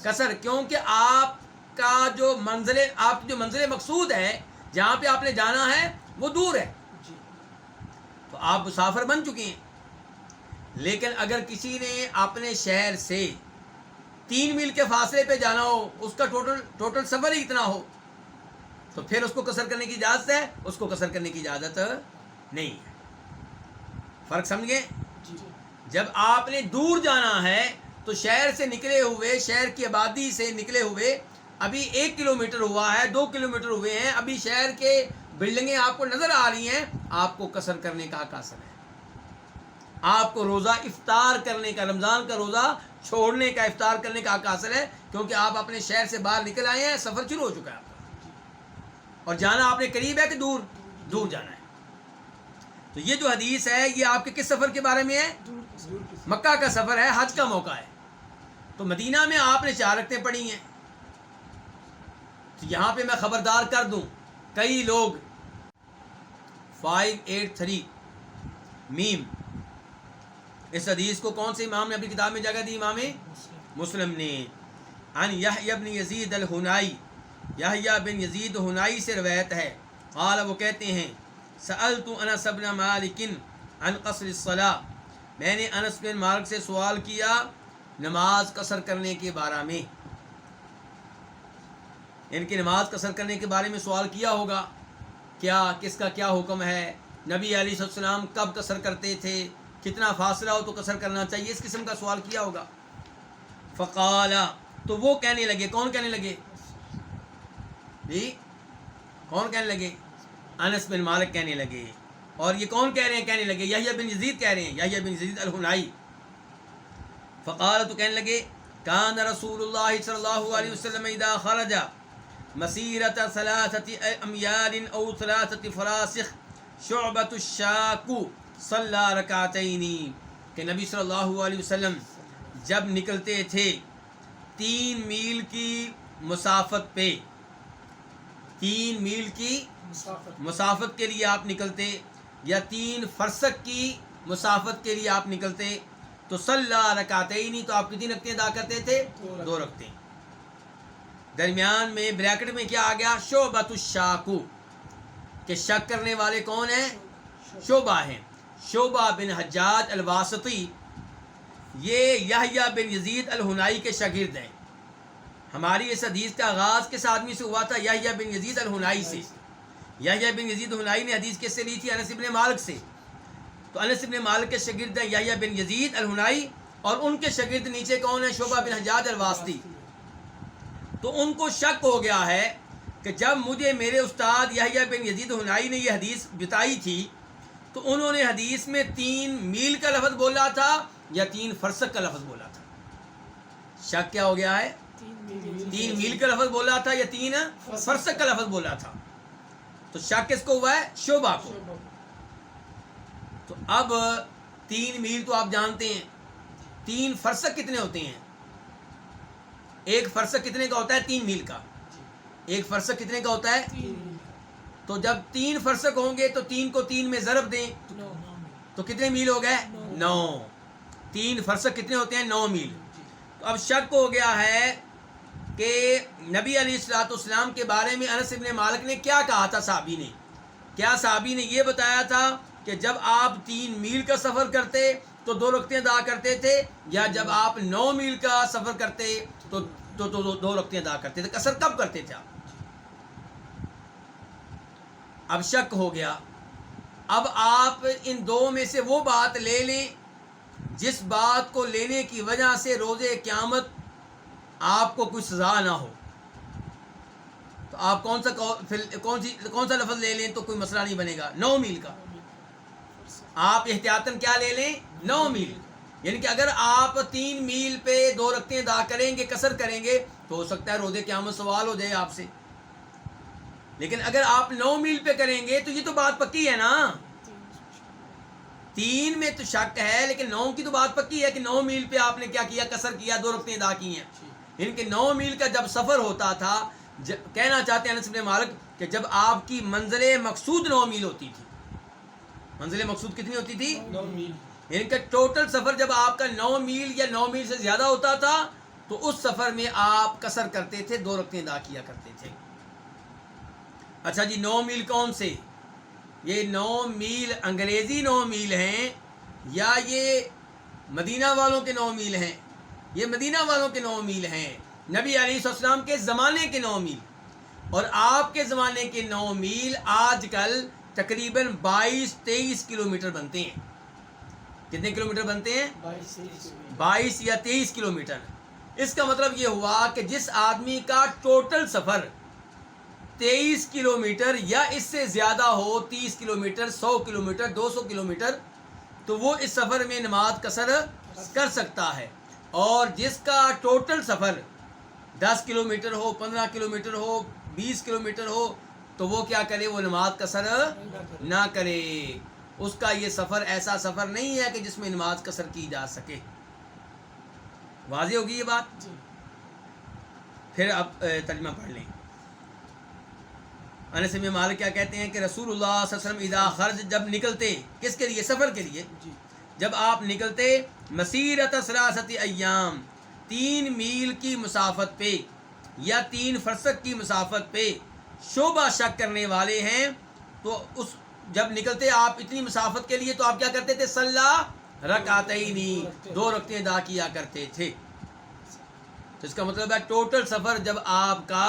قصر. کیونکہ آپ جو منزل مقصود ہے، جہاں پہ آپ نے جانا ہے، وہ دور ہے، تو آپ مسافر بن چکے ہیں. لیکن اگر کسی نے اپنے شہر سے 3 میل کے فاصلے پہ جانا ہو، اس کا ٹوٹل سفر ہی اتنا ہو، تو پھر اس کو قصر کرنے کی اجازت ہے؟ اس کو قصر کرنے کی اجازت نہیں ہے. فرق سمجھیں؟ جب آپ نے دور جانا ہے تو شہر سے نکلے ہوئے، شہر کی آبادی سے نکلے ہوئے ابھی 1 کلومیٹر ہوا ہے، 2 کلومیٹر ہوئے ہیں، ابھی شہر کے بلڈنگیں آپ کو نظر آ رہی ہیں، آپ کو قصر کرنے کا حق حاصل ہے. آپ کو روزہ افطار کرنے کا، رمضان کا روزہ چھوڑنے کا، افطار کرنے کا حق حاصل ہے، کیونکہ آپ اپنے شہر سے باہر نکل آئے ہیں، سفر شروع ہو چکا ہے آپ کا. اور جانا آپ نے قریب ہے کہ دور؟ دور جانا ہے. تو یہ جو حدیث ہے یہ آپ کے کس سفر کے بارے میں ہے؟ مکہ کا سفر ہے، حج کا موقع ہے. تو مدینہ میں آپ نے 4 رکعتیں پڑھی ہیں. تو یہاں پہ میں خبردار کر دوں، کئی لوگ 583 میم اس حدیث کو کون سے امام نے اپنی کتاب میں جگہ دی؟ امام مسلم نے. عن یحییٰ بن یزید الہنائی، یحییٰ بن یزید ہنائی سے روایت ہے، قال وہ کہتے ہیں سألت انس بن مالک عن قصر الصلاۃ، میں نے انس بن مالک سے سوال کیا نماز قصر کرنے کے بارے میں. ان کی نماز قصر کرنے کے بارے میں سوال کیا ہوگا، کیا کس کا کیا حکم ہے، نبی علیہ السلام کب قصر کرتے تھے، کتنا فاصلہ ہو تو قصر کرنا چاہیے، اس قسم کا سوال کیا ہوگا. فقال، تو وہ کہنے لگے، کون کہنے لگے جی؟ کون کہنے لگے؟ انس بن مالک کہنے لگے. اور یہ کون کہہ رہے ہیں کہنے لگے؟ یحییٰ بن یزید کہہ رہے ہیں، یحییٰ بن یزید الہنائی. فقال، تو کہنے لگے کان رسول اللہ صلی اللہ علیہ وسلم اذا خرج مسیرۃ 3 امیال او 3 فراسخ شعبۃ الشاک صلی رکعتین، کہ نبی صلی اللہ علیہ وسلم جب نکلتے تھے 3 میل کی مسافت پہ، 3 میل کی مسافت کے لیے آپ نکلتے، یا 3 فرسخ کی مسافت کے لیے آپ نکلتے، تو صلی رکعتین، تو آپ کتنی رکعتیں ادا کرتے تھے؟ 2 رکعتیں. درمیان میں بریکٹ میں کیا آ گیا؟ شعبۃ الشاک، کہ شک کرنے والے کون ہیں؟ شعبہ ہیں. شعبہ بن حجاج الواسطی یہ یحییٰ بن یزید الہنائی کے شاگرد ہیں. ہماری اس حدیث کا آغاز کس آدمی سے ہوا تھا؟ یحییٰ بن یزید الہنائی سے. یحییٰ بن یزید الہنائی نے حدیث کس سے لی تھی؟ انس بن مالک سے. تو انس بن مالک کے شاگرد ہیں یحییٰ بن یزید الہنائی، اور ان کے شاگرد نیچے کون ہیں؟ شعبہ بن حجاج الواسطی. تو ان کو شک ہو گیا ہے کہ جب مجھے میرے استاد یحییٰ بن یزید الہنائی نے یہ حدیث بتائی تھی تو انہوں نے حدیث میں 3 میل کا لفظ بولا تھا یا 3 فرسخ کا لفظ بولا تھا. شک کیا ہو گیا ہے؟ 3 میل کا لفظ بولا تھا یا 3 فرسخ کا لفظ بولا تھا. تو شک کس کو ہوا ہے؟ شعبہ کو. تو اب 3 میل تو آپ جانتے ہیں، 3 فرسخ کتنے ہوتے ہیں؟ ایک فرسخ کتنے کا ہوتا ہے؟ 3 میل کا. ایک فرسخ کتنے کا ہوتا ہے؟ تو جب 3 فرسخ ہوں گے تو 3 کو 3 میں ضرب دیں تو کتنے میل ہو گئے؟ 9. 3 فرسخ کتنے ہوتے ہیں؟ 9 میل. تو اب شک ہو گیا ہے کہ نبی علیہ الصلوۃ والسلام کے بارے میں انس بن مالک نے کیا کہا تھا؟ صحابی نے کیا؟ صحابی نے یہ بتایا تھا کہ جب آپ 3 میل کا سفر کرتے تو 2 رکعتیں ادا کرتے تھے، یا جب آپ 9 میل کا سفر کرتے تو 2 رکعتیں ادا کرتے تھے. قصر کب کرتے تھے آپ؟ اب شک ہو گیا. اب آپ ان 2 میں سے وہ بات لے لیں جس بات کو لینے کی وجہ سے روز قیامت آپ کو کوئی سزا نہ ہو. تو آپ کون سا لفظ لے لیں تو کوئی مسئلہ نہیں بنے گا؟ 9 میل کا. آپ احتیاطاً کیا لے لیں؟ 9 میل. یعنی کہ اگر آپ 3 میل پہ 2 رکعتیں ادا کریں گے، قصر کریں گے، تو ہو سکتا ہے روز قیامت سوال ہو جائے آپ سے. لیکن اگر آپ 9 میل پہ کریں گے تو یہ تو بات پکی ہے نا. 3 میں تو شک ہے لیکن 9 کی تو بات پکی ہے کہ 9 میل پہ آپ نے کیا کیا؟ قصر کیا، 2 رکعتیں ادا کی ہیں. ان کے 9 میل کا جب سفر ہوتا تھا، کہنا چاہتے ہیں انس بن مالک کہ جب آپ کی منزل مقصود 9 میل ہوتی تھی. منزل مقصود کتنی ہوتی تھی؟ 9 میل. ان کا ٹوٹل سفر جب آپ کا 9 میل یا 9 میل سے زیادہ ہوتا تھا تو اس سفر میں آپ قصر کرتے تھے، 2 رکعتیں ادا کیا کرتے تھے. اچھا جی، 9 میل کون سے؟ یہ 9 میل انگریزی 9 میل ہیں یا یہ مدینہ والوں کے 9 میل ہیں؟ یہ مدینہ والوں کے 9 میل ہیں. نبی علیہ السلام کے زمانے کے 9 میل اور آپ کے زمانے کے 9 میل آج کل تقریباً 22-23 کلومیٹر بنتے ہیں. کتنے کلومیٹر بنتے ہیں؟ 22 یا 23 کلومیٹر. اس کا مطلب یہ ہوا کہ جس آدمی کا ٹوٹل سفر 23 کلومیٹر یا اس سے زیادہ ہو، 30 کلومیٹر، 100 کلومیٹر، 200 کلومیٹر، تو وہ اس سفر میں نماز قصر کر سکتا ہے. اور جس کا ٹوٹل سفر 10 کلومیٹر ہو، 15 کلومیٹر ہو، 20 کلومیٹر ہو، تو وہ کیا کرے؟ وہ نماز قصر نہ کرے. اس کا یہ سفر ایسا سفر نہیں ہے کہ جس میں نماز قصر کی جا سکے. واضح ہوگی یہ بات؟ پھر اب ترجمہ پڑھ لیں. انس بن مالک کیا کہتے ہیں کہ رسول اللہ صلی اللہ علیہ وسلم اذا خرج، جب نکلتے، کس کے لیے؟ سفر کے لیے. جب آپ نکلتے مسیرت ثلاثۃ ایام، 3 میل کی مسافت پہ یا 3 فرسخ کی مسافت پہ، شعبہ شک کرنے والے ہیں، تو اس جب نکلتے آپ اتنی مسافت کے لیے تو آپ کیا کرتے تھے؟ صلی رکعتین، 2 رکعتیں ادا کیا کرتے تھے. تو اس کا مطلب ہے ٹوٹل سفر جب آپ کا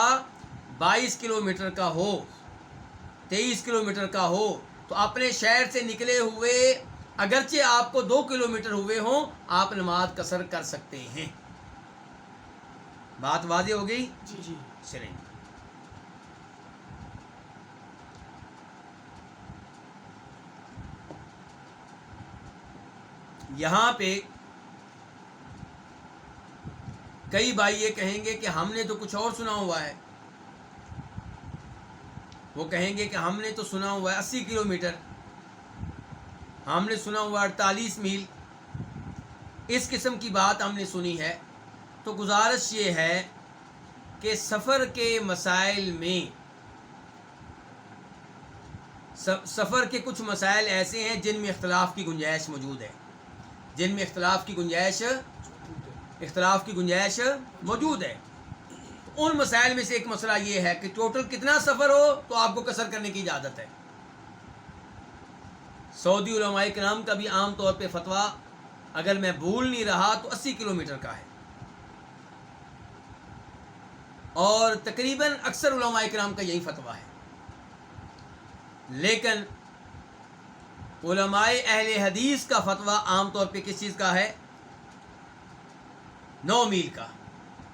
22 کلومیٹر کا ہو، 23 کلومیٹر کا ہو، تو اپنے شہر سے نکلے ہوئے اگرچہ آپ کو 2 کلومیٹر ہوئے ہوں، آپ نماز قصر کر سکتے ہیں. بات واضح ہو گئی؟ جی. چلیں. یہاں پہ کئی بھائی یہ کہیں گے کہ ہم نے تو کچھ اور سنا ہوا ہے. وہ کہیں گے کہ ہم نے تو سنا ہوا ہے 80 کلومیٹر، ہم نے سنا ہوا 48 میل، اس قسم کی بات ہم نے سنی ہے. تو گزارش یہ ہے کہ سفر کے مسائل میں سفر کے کچھ مسائل ایسے ہیں جن میں اختلاف کی گنجائش موجود ہے، جن میں اختلاف کی گنجائش موجود ہے. ان مسائل میں سے ایک مسئلہ یہ ہے کہ ٹوٹل کتنا سفر ہو تو آپ کو قصر کرنے کی اجازت ہے. سعودی علماء کرام کا بھی عام طور پہ فتویٰ، اگر میں بھول نہیں رہا تو 80 کلومیٹر کا ہے، اور تقریباً اکثر علماء کرام کا یہی فتویٰ ہے. لیکن علماء اہل حدیث کا فتویٰ عام طور پہ کس چیز کا ہے؟ 9 میل کا.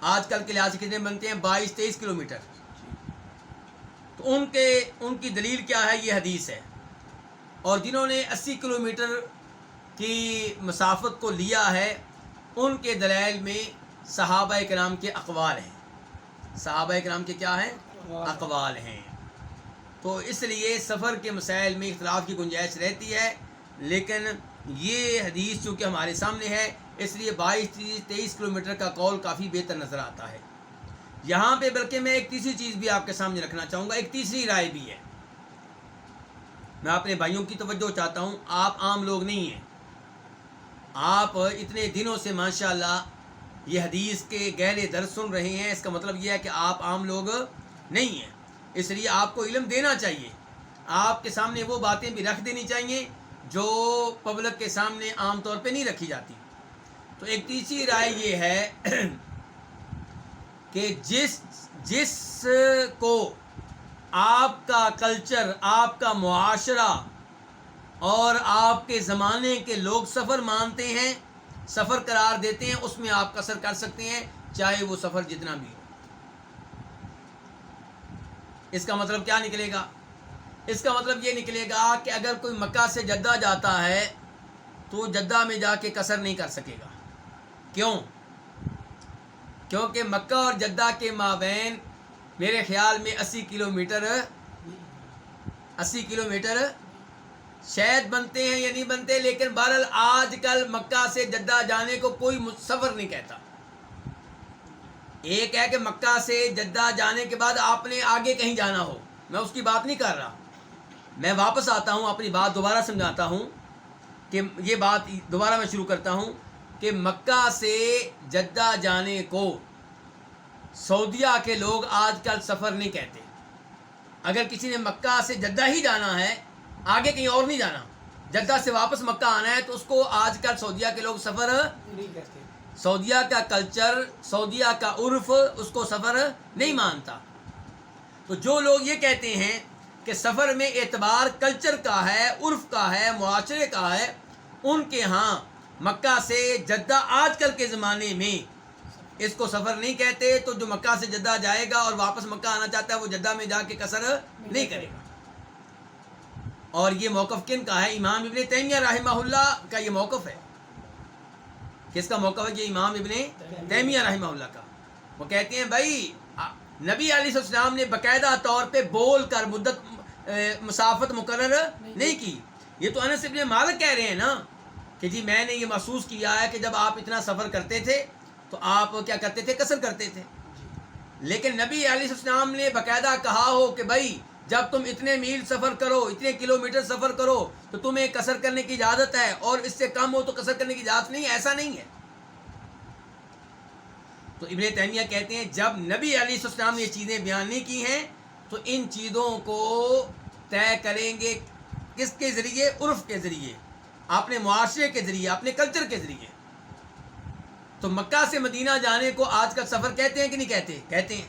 آج کل کے لحاظ سے کتنے بنتے ہیں؟ 22-23 کلومیٹر. تو ان کی دلیل کیا ہے؟ یہ حدیث ہے. اور جنہوں نے 80 کلومیٹر کی مسافت کو لیا ہے، ان کے دلائل میں صحابہ کرام کے اقوال ہیں. صحابہ کرام کے کیا ہیں؟ اقوال ہیں. تو اس لیے سفر کے مسائل میں اختلاف کی گنجائش رہتی ہے، لیکن یہ حدیث چونکہ ہمارے سامنے ہے، اس لیے 22-23 کلومیٹر کا قول کافی بہتر نظر آتا ہے. یہاں پہ بلکہ میں ایک تیسری چیز بھی آپ کے سامنے رکھنا چاہوں گا، ایک تیسری رائے بھی ہے. میں اپنے بھائیوں کی توجہ چاہتا ہوں، آپ عام لوگ نہیں ہیں، آپ اتنے دنوں سے ماشاءاللہ یہ حدیث کے گہرے درس سن رہے ہیں. اس کا مطلب یہ ہے کہ آپ عام لوگ نہیں ہیں، اس لیے آپ کو علم دینا چاہیے. آپ کے سامنے وہ باتیں بھی رکھ دینی چاہیے جو پبلک کے سامنے عام طور پہ نہیں رکھی جاتی. تو ایک تیسری رائے یہ ہے کہ جس کو آپ کا کلچر، آپ کا معاشرہ اور آپ کے زمانے کے لوگ سفر مانتے ہیں، سفر قرار دیتے ہیں، اس میں آپ قصر کر سکتے ہیں، چاہے وہ سفر جتنا بھی ہو. اس کا مطلب کیا نکلے گا؟ اس کا مطلب یہ نکلے گا کہ اگر کوئی مکہ سے جدہ جاتا ہے تو جدہ میں جا کے قصر نہیں کر سکے گا. کیوں؟ کیونکہ مکہ اور جدہ کے مابین میرے خیال میں 80 کلومیٹر شاید بنتے ہیں یا نہیں بنتے، لیکن بہرحال آج کل مکہ سے جدہ جانے کو کوئی سفر نہیں کہتا. ایک ہے کہ مکہ سے جدہ جانے کے بعد آپ نے آگے کہیں جانا ہو، میں اس کی بات نہیں کر رہا. میں واپس آتا ہوں، اپنی بات دوبارہ سمجھاتا ہوں کہ یہ بات دوبارہ میں شروع کرتا ہوں کہ مکہ سے جدہ جانے کو سعودیہ کے لوگ آج کل سفر نہیں کہتے. اگر کسی نے مکہ سے جدہ ہی جانا ہے، آگے کہیں اور نہیں جانا، جدہ سے واپس مکہ آنا ہے، تو اس کو آج کل سعودیہ کے لوگ سفر نہیں کہتے. سعودیہ کا کلچر، سعودیہ کا عرف اس کو سفر نہیں مانتا. تو جو لوگ یہ کہتے ہیں کہ سفر میں اعتبار کلچر کا ہے، عرف کا ہے، معاشرے کا ہے، ان کے ہاں مکہ سے جدہ آج کل کے زمانے میں اس کو سفر نہیں کہتے. تو جو مکہ سے جدہ جائے گا اور واپس مکہ آنا چاہتا ہے، وہ جدہ میں جا کے قصر نہیں کرے گا. اور یہ موقف کن کا ہے؟ امام ابن تیمیہ رحمہ اللہ کا یہ موقف ہے. کس کا موقف ہے؟ یہ امام ابن تیمیہ رحمہ اللہ کا. وہ کہتے ہیں بھائی نبی علیہ السلام نے باقاعدہ طور پہ بول کر مدت مسافت مقرر نہیں کی. یہ تو انس ابن مالک کہہ رہے ہیں نا کہ جی میں نے یہ محسوس کیا ہے کہ جب آپ اتنا سفر کرتے تھے تو آپ کیا کرتے تھے؟ قصر کرتے تھے. لیکن نبی علیہ السلام نے باقاعدہ کہا ہو کہ بھائی جب تم اتنے میل سفر کرو، اتنے کلومیٹر سفر کرو تو تمہیں قصر کرنے کی اجازت ہے، اور اس سے کم ہو تو قصر کرنے کی اجازت نہیں ہے. ایسا نہیں ہے. تو ابن تیمیہ کہتے ہیں جب نبی علیہ السلام نے یہ چیزیں بیان نہیں کی ہیں تو ان چیزوں کو طے کریں گے کس کے ذریعے؟ عرف کے ذریعے، اپنے معاشرے کے ذریعے، اپنے کلچر کے ذریعے. تو مکہ سے مدینہ جانے کو آج کل سفر کہتے ہیں کہ نہیں کہتے؟ کہتے ہیں.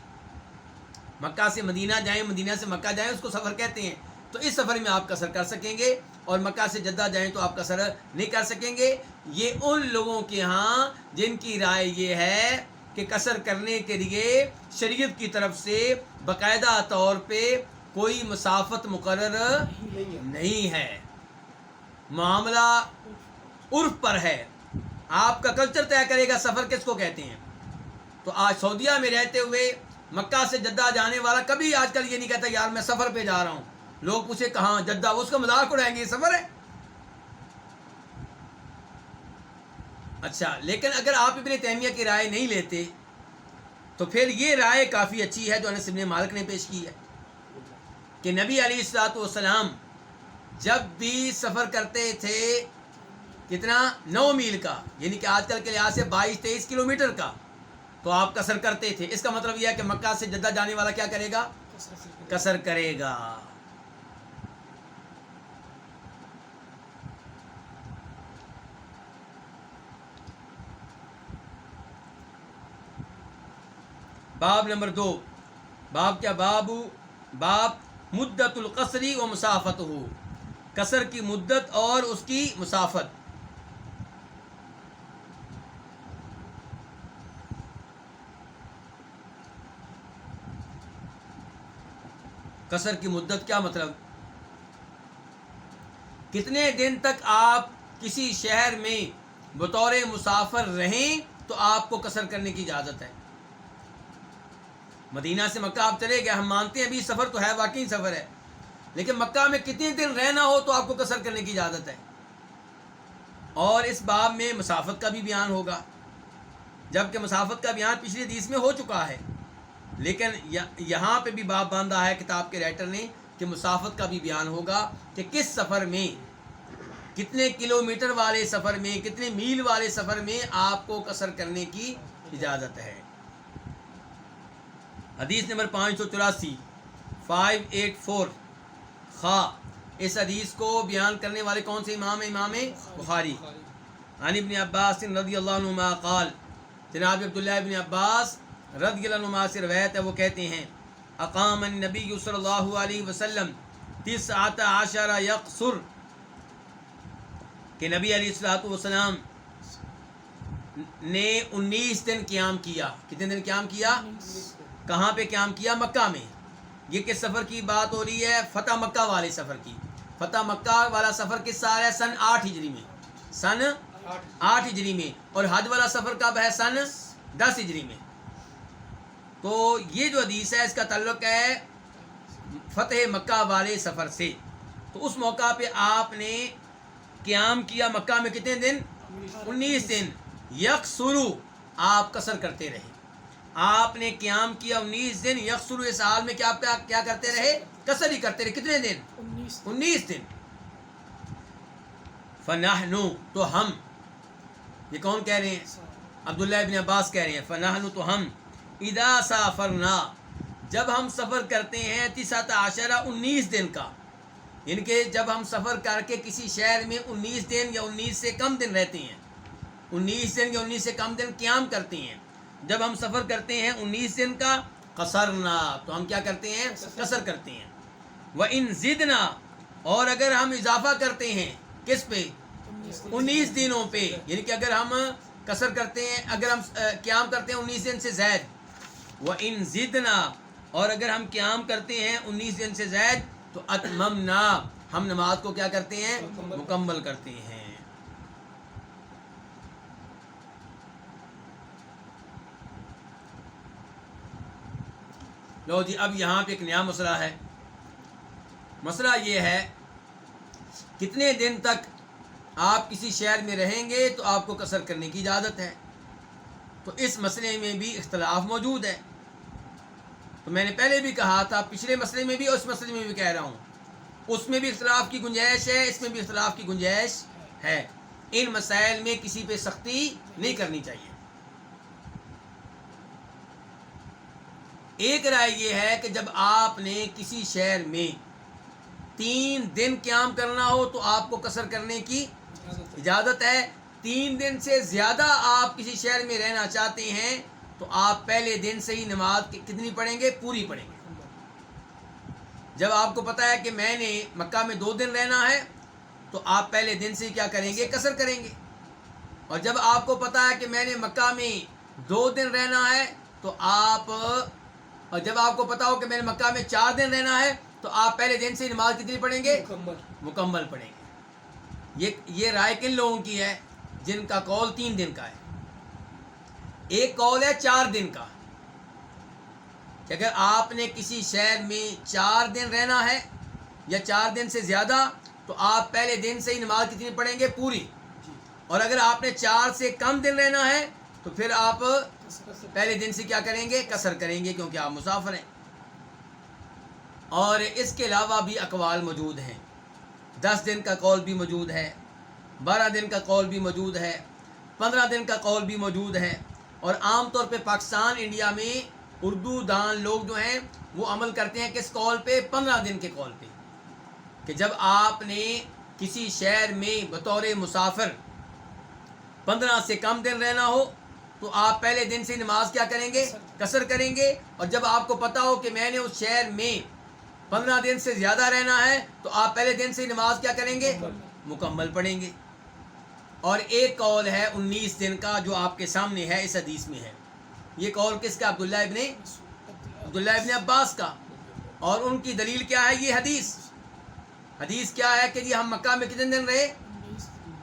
مکہ سے مدینہ جائیں، مدینہ سے مکہ جائیں، اس کو سفر کہتے ہیں. تو اس سفر میں آپ قصر کر سکیں گے، اور مکہ سے جدہ جائیں تو آپ قصر نہیں کر سکیں گے. یہ ان لوگوں کے ہاں جن کی رائے یہ ہے کہ قصر کرنے کے لیے شریعت کی طرف سے باقاعدہ طور پہ کوئی مسافت مقرر نہیں ہے، معاملہ عرف پر ہے. آپ کا کلچر طے کرے گا سفر کس کو کہتے ہیں. تو آج سعودیہ میں رہتے ہوئے مکہ سے جدہ جانے والا کبھی آج کل یہ نہیں کہتا یار میں سفر پہ جا رہا ہوں. لوگ پوچھے کہاں؟ جدہ. اس کا مذاق اڑائیں گے یہ سفر ہے. اچھا، لیکن اگر آپ ابن تیمیہ کی رائے نہیں لیتے تو پھر یہ رائے کافی اچھی ہے جو انس ابن مالک نے پیش کی ہے کہ نبی علیہ الصلوۃ والسلام جب بھی سفر کرتے تھے کتنا؟ 9 میل کا، یعنی کہ آج کل کے لحاظ سے 22-23 کلومیٹر کا، تو آپ قصر کرتے تھے. اس کا مطلب یہ ہے کہ مکہ سے جدہ جانے والا کیا کرے گا؟ قصر کرے گا. باب نمبر 2. باب کیا؟ باب مدت القصری و مسافت ہو، قصر کی مدت اور اس کی مسافت. قصر کی مدت کیا مطلب؟ کتنے دن تک آپ کسی شہر میں بطور مسافر رہیں تو آپ کو قصر کرنے کی اجازت ہے. مدینہ سے مکہ آپ چلے گئے، ہم مانتے ہیں ابھی سفر تو ہے، واقعی سفر ہے، لیکن مکہ میں کتنے دن رہنا ہو تو آپ کو قصر کرنے کی اجازت ہے. اور اس باب میں مسافت کا بھی بیان ہوگا، جبکہ مسافت کا بیان پچھلی حدیث میں ہو چکا ہے، لیکن یہاں پہ بھی باب باندھا ہے کتاب کے رائٹر نے کہ مسافت کا بھی بیان ہوگا کہ کس سفر میں، کتنے کلومیٹر والے سفر میں، کتنے میل والے سفر میں آپ کو قصر کرنے کی اجازت ہے. حدیث نمبر 584 خا. اس حدیث کو بیان کرنے والے کون سے امام ہیں؟ امام بخاری. عن ابن عباس رضی اللہ عنہما قال، جناب عبداللہ ابن عباس رضی اللہ عنہما سے روایت ہے، وہ کہتے ہیں اقام النبی صلی اللہ علیہ وسلم 19 یقصر، کہ نبی علیہ الصلوۃ والسلام نے 19 دن قیام کیا. کتنے دن قیام کیا؟ کہاں پہ قیام کیا؟ مکہ میں. یہ کس سفر کی بات ہو رہی ہے؟ فتح مکہ والے سفر کی. فتح مکہ والا سفر کس سال ہے؟ سن 8 ہجری میں. سن 8 ہجری میں. اور حج والا سفر کب ہے؟ سن 10 ہجری میں. تو یہ جو حدیث ہے اس کا تعلق ہے فتح مکہ والے سفر سے. تو اس موقع پہ آپ نے قیام کیا مکہ میں کتنے دن؟ 19 دن. یقصرو، آپ قصر کرتے رہے. آپ نے قیام کیا 19 دن. یقصرو، اس حال میں کیا کرتے رہے؟ قصر ہی کرتے رہے. کتنے دن؟ 19 دن. فنحنو، تو ہم، یہ کون کہہ رہے ہیں؟ عبداللہ ابن عباس کہہ رہے ہیں فنحنو، تو ہم، اذا سافرنا، جب ہم سفر کرتے ہیں 19 دن کا، یعنی کہ جب ہم سفر کر کے کسی شہر میں 19 دن یا 19 سے کم دن رہتے ہیں، 19 دن یا 19 سے کم دن قیام کرتے ہیں، جب ہم سفر کرتے ہیں 19 دن کا، قصرنا، تو ہم کیا کرتے ہیں؟ قصر کرتے ہیں. وَإِن زِدْنَا، اور اگر ہم اضافہ کرتے ہیں کس پہ؟ 19 دنوں پہ. یعنی کہ اگر ہم قصر کرتے ہیں، اگر ہم قیام کرتے ہیں 19 دن سے زائد، وَإِن زِدْنَا، اور اگر ہم قیام کرتے ہیں 19 دن سے زائد، تو اتممنا، ہم نماز کو کیا کرتے ہیں؟ مکمل کرتے ہیں. لو جی اب یہاں پہ ایک نیا مسئلہ ہے. مسئلہ یہ ہے کتنے دن تک آپ کسی شہر میں رہیں گے تو آپ کو قصر کرنے کی اجازت ہے. تو اس مسئلے میں بھی اختلاف موجود ہے. تو میں نے پہلے بھی کہا تھا، پچھلے مسئلے میں بھی اور اس مسئلے میں بھی کہہ رہا ہوں، اس میں بھی اختلاف کی گنجائش ہے، اس میں بھی اختلاف کی گنجائش ہے. ان مسائل میں کسی پہ سختی نہیں کرنی چاہیے. ایک رائے یہ ہے کہ جب آپ نے کسی شہر میں 3 دن قیام کرنا ہو تو آپ کو قصر کرنے کی اجازت ہے. 3 دن سے زیادہ آپ کسی شہر میں رہنا چاہتے ہیں تو آپ پہلے دن سے ہی نماز کتنی پڑھیں گے؟ پوری پڑھیں گے. جب آپ کو پتہ ہے کہ میں نے مکہ میں 2 دن رہنا ہے تو آپ پہلے دن سے کیا کریں گے؟ قصر کریں گے. اور جب آپ کو پتہ ہے کہ میں نے مکہ میں 2 دن رہنا ہے تو اور جب آپ کو پتہ ہو کہ میں نے مکہ میں 4 دن رہنا ہے تو آپ پہلے دن سے نماز کتنی پڑھیں گے؟ مکمل پڑھیں گے. یہ رائے کن لوگوں کی ہے؟ جن کا قول 3 دن کا ہے. ایک قول ہے 4 دن کا کہ اگر آپ نے کسی شہر میں 4 دن رہنا ہے یا 4 دن سے زیادہ تو آپ پہلے دن سے ہی نماز کتنی پڑھیں گے؟ پوری. اور اگر آپ نے 4 سے کم دن رہنا ہے تو پھر آپ پہلے دن سے کیا کریں گے؟ قصر کریں گے، کیونکہ آپ مسافر ہیں. اور اس کے علاوہ بھی اقوال موجود ہیں. 10 دن کا قول بھی موجود ہے، 12 دن کا قول بھی موجود ہے، 15 دن کا قول بھی موجود ہے. اور عام طور پہ پاکستان انڈیا میں اردو دان لوگ جو ہیں وہ عمل کرتے ہیں کس قول پہ؟ 15 دن کے قول پہ، کہ جب آپ نے کسی شہر میں بطور مسافر 15 سے کم دن رہنا ہو تو آپ پہلے دن سے نماز کیا کریں گے؟ قصر کریں گے. اور جب آپ کو پتہ ہو کہ میں نے اس شہر میں 15 دن سے زیادہ رہنا ہے تو آپ پہلے دن سے نماز کیا کریں گے؟ مکمل پڑھیں گے. اور ایک قول ہے 19 دن کا جو آپ کے سامنے ہے، اس حدیث میں ہے. یہ قول کس کا؟ عبداللہ ابن عباس کا. اور ان کی دلیل کیا ہے؟ یہ حدیث کیا ہے کہ جی ہم مکہ میں کتنے دن رہے؟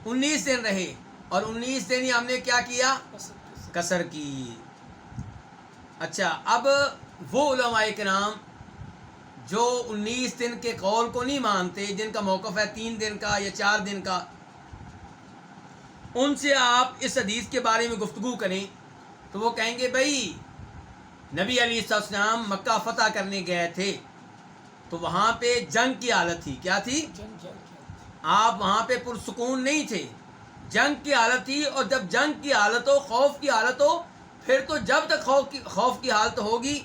19 دن رہے. اور 19 دن ہی ہم نے کیا کیا؟ قصر کی. اچھا، اب وہ علماء کرام جو 19 دن کے قول کو نہیں مانتے، جن کا موقف ہے 3 دن کا یا 4 دن کا، ان سے آپ اس حدیث کے بارے میں گفتگو کریں تو وہ کہیں گے بھائی نبی علیہ السلام مکہ فتح کرنے گئے تھے تو وہاں پہ جنگ کی حالت تھی. کیا تھی؟ آپ وہاں پہ پرسکون نہیں تھے، جنگ کی حالت تھی. اور جب جنگ کی حالت ہو، خوف کی حالت ہو، پھر تو جب تک خوف کی حالت ہوگی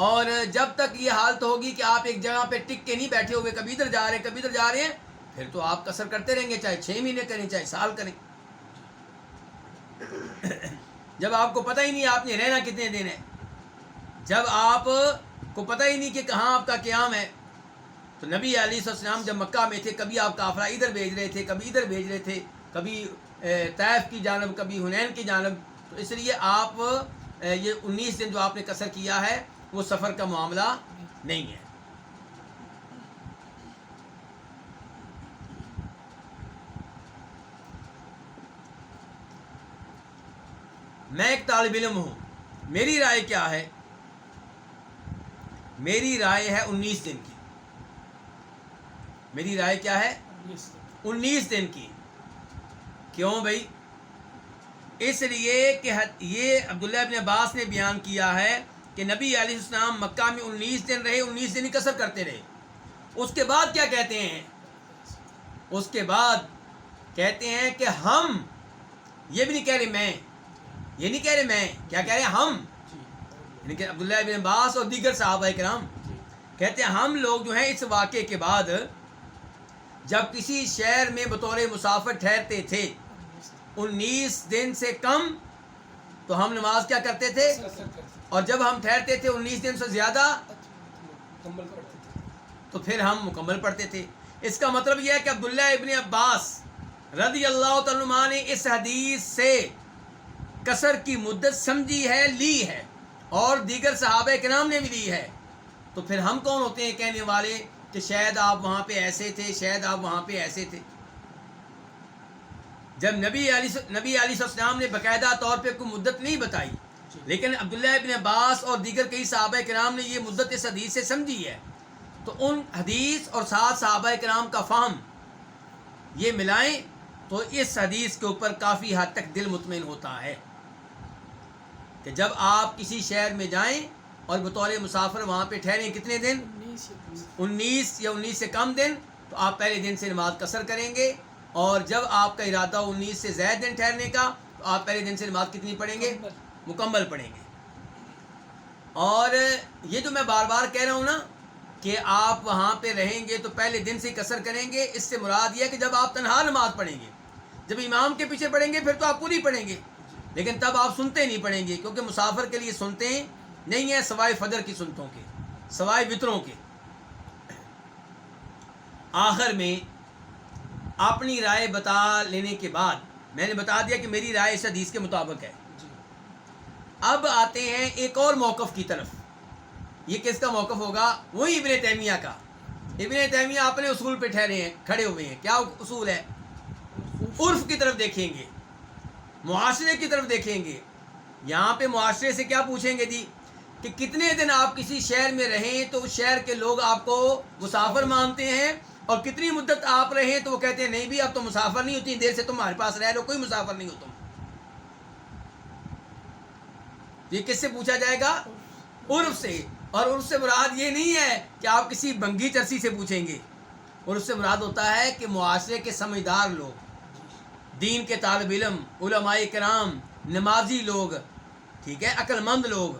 اور جب تک یہ حالت ہوگی کہ آپ ایک جگہ پہ ٹک کے نہیں بیٹھے ہوئے، کبھی ادھر جا رہے ہیں کبھی ادھر جا رہے ہیں، پھر تو آپ قصر کرتے رہیں گے، چاہے 6 مہینے کریں چاہے سال کریں. جب آپ کو پتہ ہی نہیں آپ نے رہنا کتنے دن ہے، جب آپ کو پتہ ہی نہیں کہ کہاں آپ کا قیام ہے. تو نبی علیہ السلام جب مکہ میں تھے کبھی آپ قافلہ ادھر بھیج رہے تھے، کبھی ادھر بھیج رہے تھے، کبھی طائف کی جانب، کبھی حنین کی جانب. تو اس لیے آپ یہ 19 دن جو آپ نے قصر کیا ہے وہ سفر کا معاملہ نہیں ہے. میں ایک طالب علم ہوں، میری رائے کیا ہے؟ میری رائے ہے 19 دن کی. میری رائے کیا ہے؟ 19 دن کی. کیوں بھائی؟ اس لیے کہ یہ عبداللہ ابن عباس نے بیان کیا ہے کہ نبی علیہ السلام مکہ میں 19 دن رہے، 19 دن ہی قصر کرتے رہے. اس کے بعد کیا کہتے ہیں؟ اس کے بعد کہتے ہیں کہ ہم، یہ بھی نہیں کہہ رہے میں، یہ نہیں کہہ رہے میں، کیا کہہ رہے ہیں؟ ہم، یعنی کہ عبداللہ ابن عباس اور دیگر صحابہ کرام کہتے ہیں ہم لوگ جو ہیں اس واقعے کے بعد جب کسی شہر میں بطور مسافر ٹھہرتے تھے 19 دن سے کم تو ہم نماز کیا کرتے تھے؟ اور جب ہم ٹھہرتے تھے 19 دن سے زیادہ تو پھر ہم مکمل پڑھتے تھے. اس کا مطلب یہ ہے کہ عبداللہ ابن عباس رضی اللہ تعالیٰ عنہ نے اس حدیث سے قصر کی مدت سمجھی ہے، لی ہے، اور دیگر صحابہ کرام نے بھی لی ہے. تو پھر ہم کون ہوتے ہیں کہنے والے کہ شاید آپ وہاں پہ ایسے تھے، شاید آپ وہاں پہ ایسے تھے؟ جب نبی علیہ السلام نے باقاعدہ طور پہ کوئی مدت نہیں بتائی، لیکن عبداللہ ابن عباس اور دیگر کئی صحابہ کرام نے یہ مدت اس حدیث سے سمجھی ہے، تو ان حدیث اور ساتھ صحابہ کرام کا فہم یہ ملائیں تو اس حدیث کے اوپر کافی حد تک دل مطمئن ہوتا ہے کہ جب آپ کسی شہر میں جائیں اور بطور مسافر وہاں پہ ٹھہریں کتنے دن، 19 یا 19 سے کم دن، تو آپ پہلے دن سے نماز قصر کریں گے، اور جب آپ کا ارادہ 19 سے زائد دن ٹھہرنے کا تو آپ پہلے دن سے نماز کتنی پڑھیں گے، مکمل پڑھیں گے۔ اور یہ جو میں بار بار کہہ رہا ہوں نا کہ آپ وہاں پہ رہیں گے تو پہلے دن سے قصر کریں گے، اس سے مراد یہ ہے کہ جب آپ تنہا نماز پڑھیں گے، جب امام کے پیچھے پڑھیں گے پھر تو آپ پوری پڑھیں گے، لیکن تب آپ سنتے نہیں پڑھیں گے، کیونکہ مسافر کے لیے سنتے نہیں ہیں سوائے فجر کی سنتوں کے، سوائے وطروں کے۔ آخر میں اپنی رائے بتا لینے کے بعد میں نے بتا دیا کہ میری رائے اس حدیث کے مطابق ہے۔ اب آتے ہیں ایک اور موقف کی طرف۔ یہ کس کا موقف ہوگا؟ وہی ابن تیمیہ کا۔ ابن تیمیہ اپنے اصول پہ ٹھہرے ہیں، کھڑے ہوئے ہیں۔ کیا اصول ہے؟ عرف کی طرف دیکھیں گے، معاشرے کی طرف دیکھیں گے۔ یہاں پہ معاشرے سے کیا پوچھیں گے جی کہ کتنے دن آپ کسی شہر میں رہیں تو اس شہر کے لوگ آپ کو مسافر مانتے ہیں، اور کتنی مدت آپ رہیں تو وہ کہتے ہیں نہیں بھی اب تو مسافر نہیں ہوتی، دیر سے تم ہمارے پاس رہ لو، کوئی مسافر نہیں ہو تم۔ یہ کس سے پوچھا جائے گا؟ عرف سے۔ اور عرف سے مراد یہ نہیں ہے کہ آپ کسی بنگی چرسی سے پوچھیں گے، عرف سے مراد ہوتا ہے کہ معاشرے کے سمجھدار لوگ، دین کے طالب علم، علماء کرام، نمازی لوگ، ٹھیک ہے، عقل مند لوگ،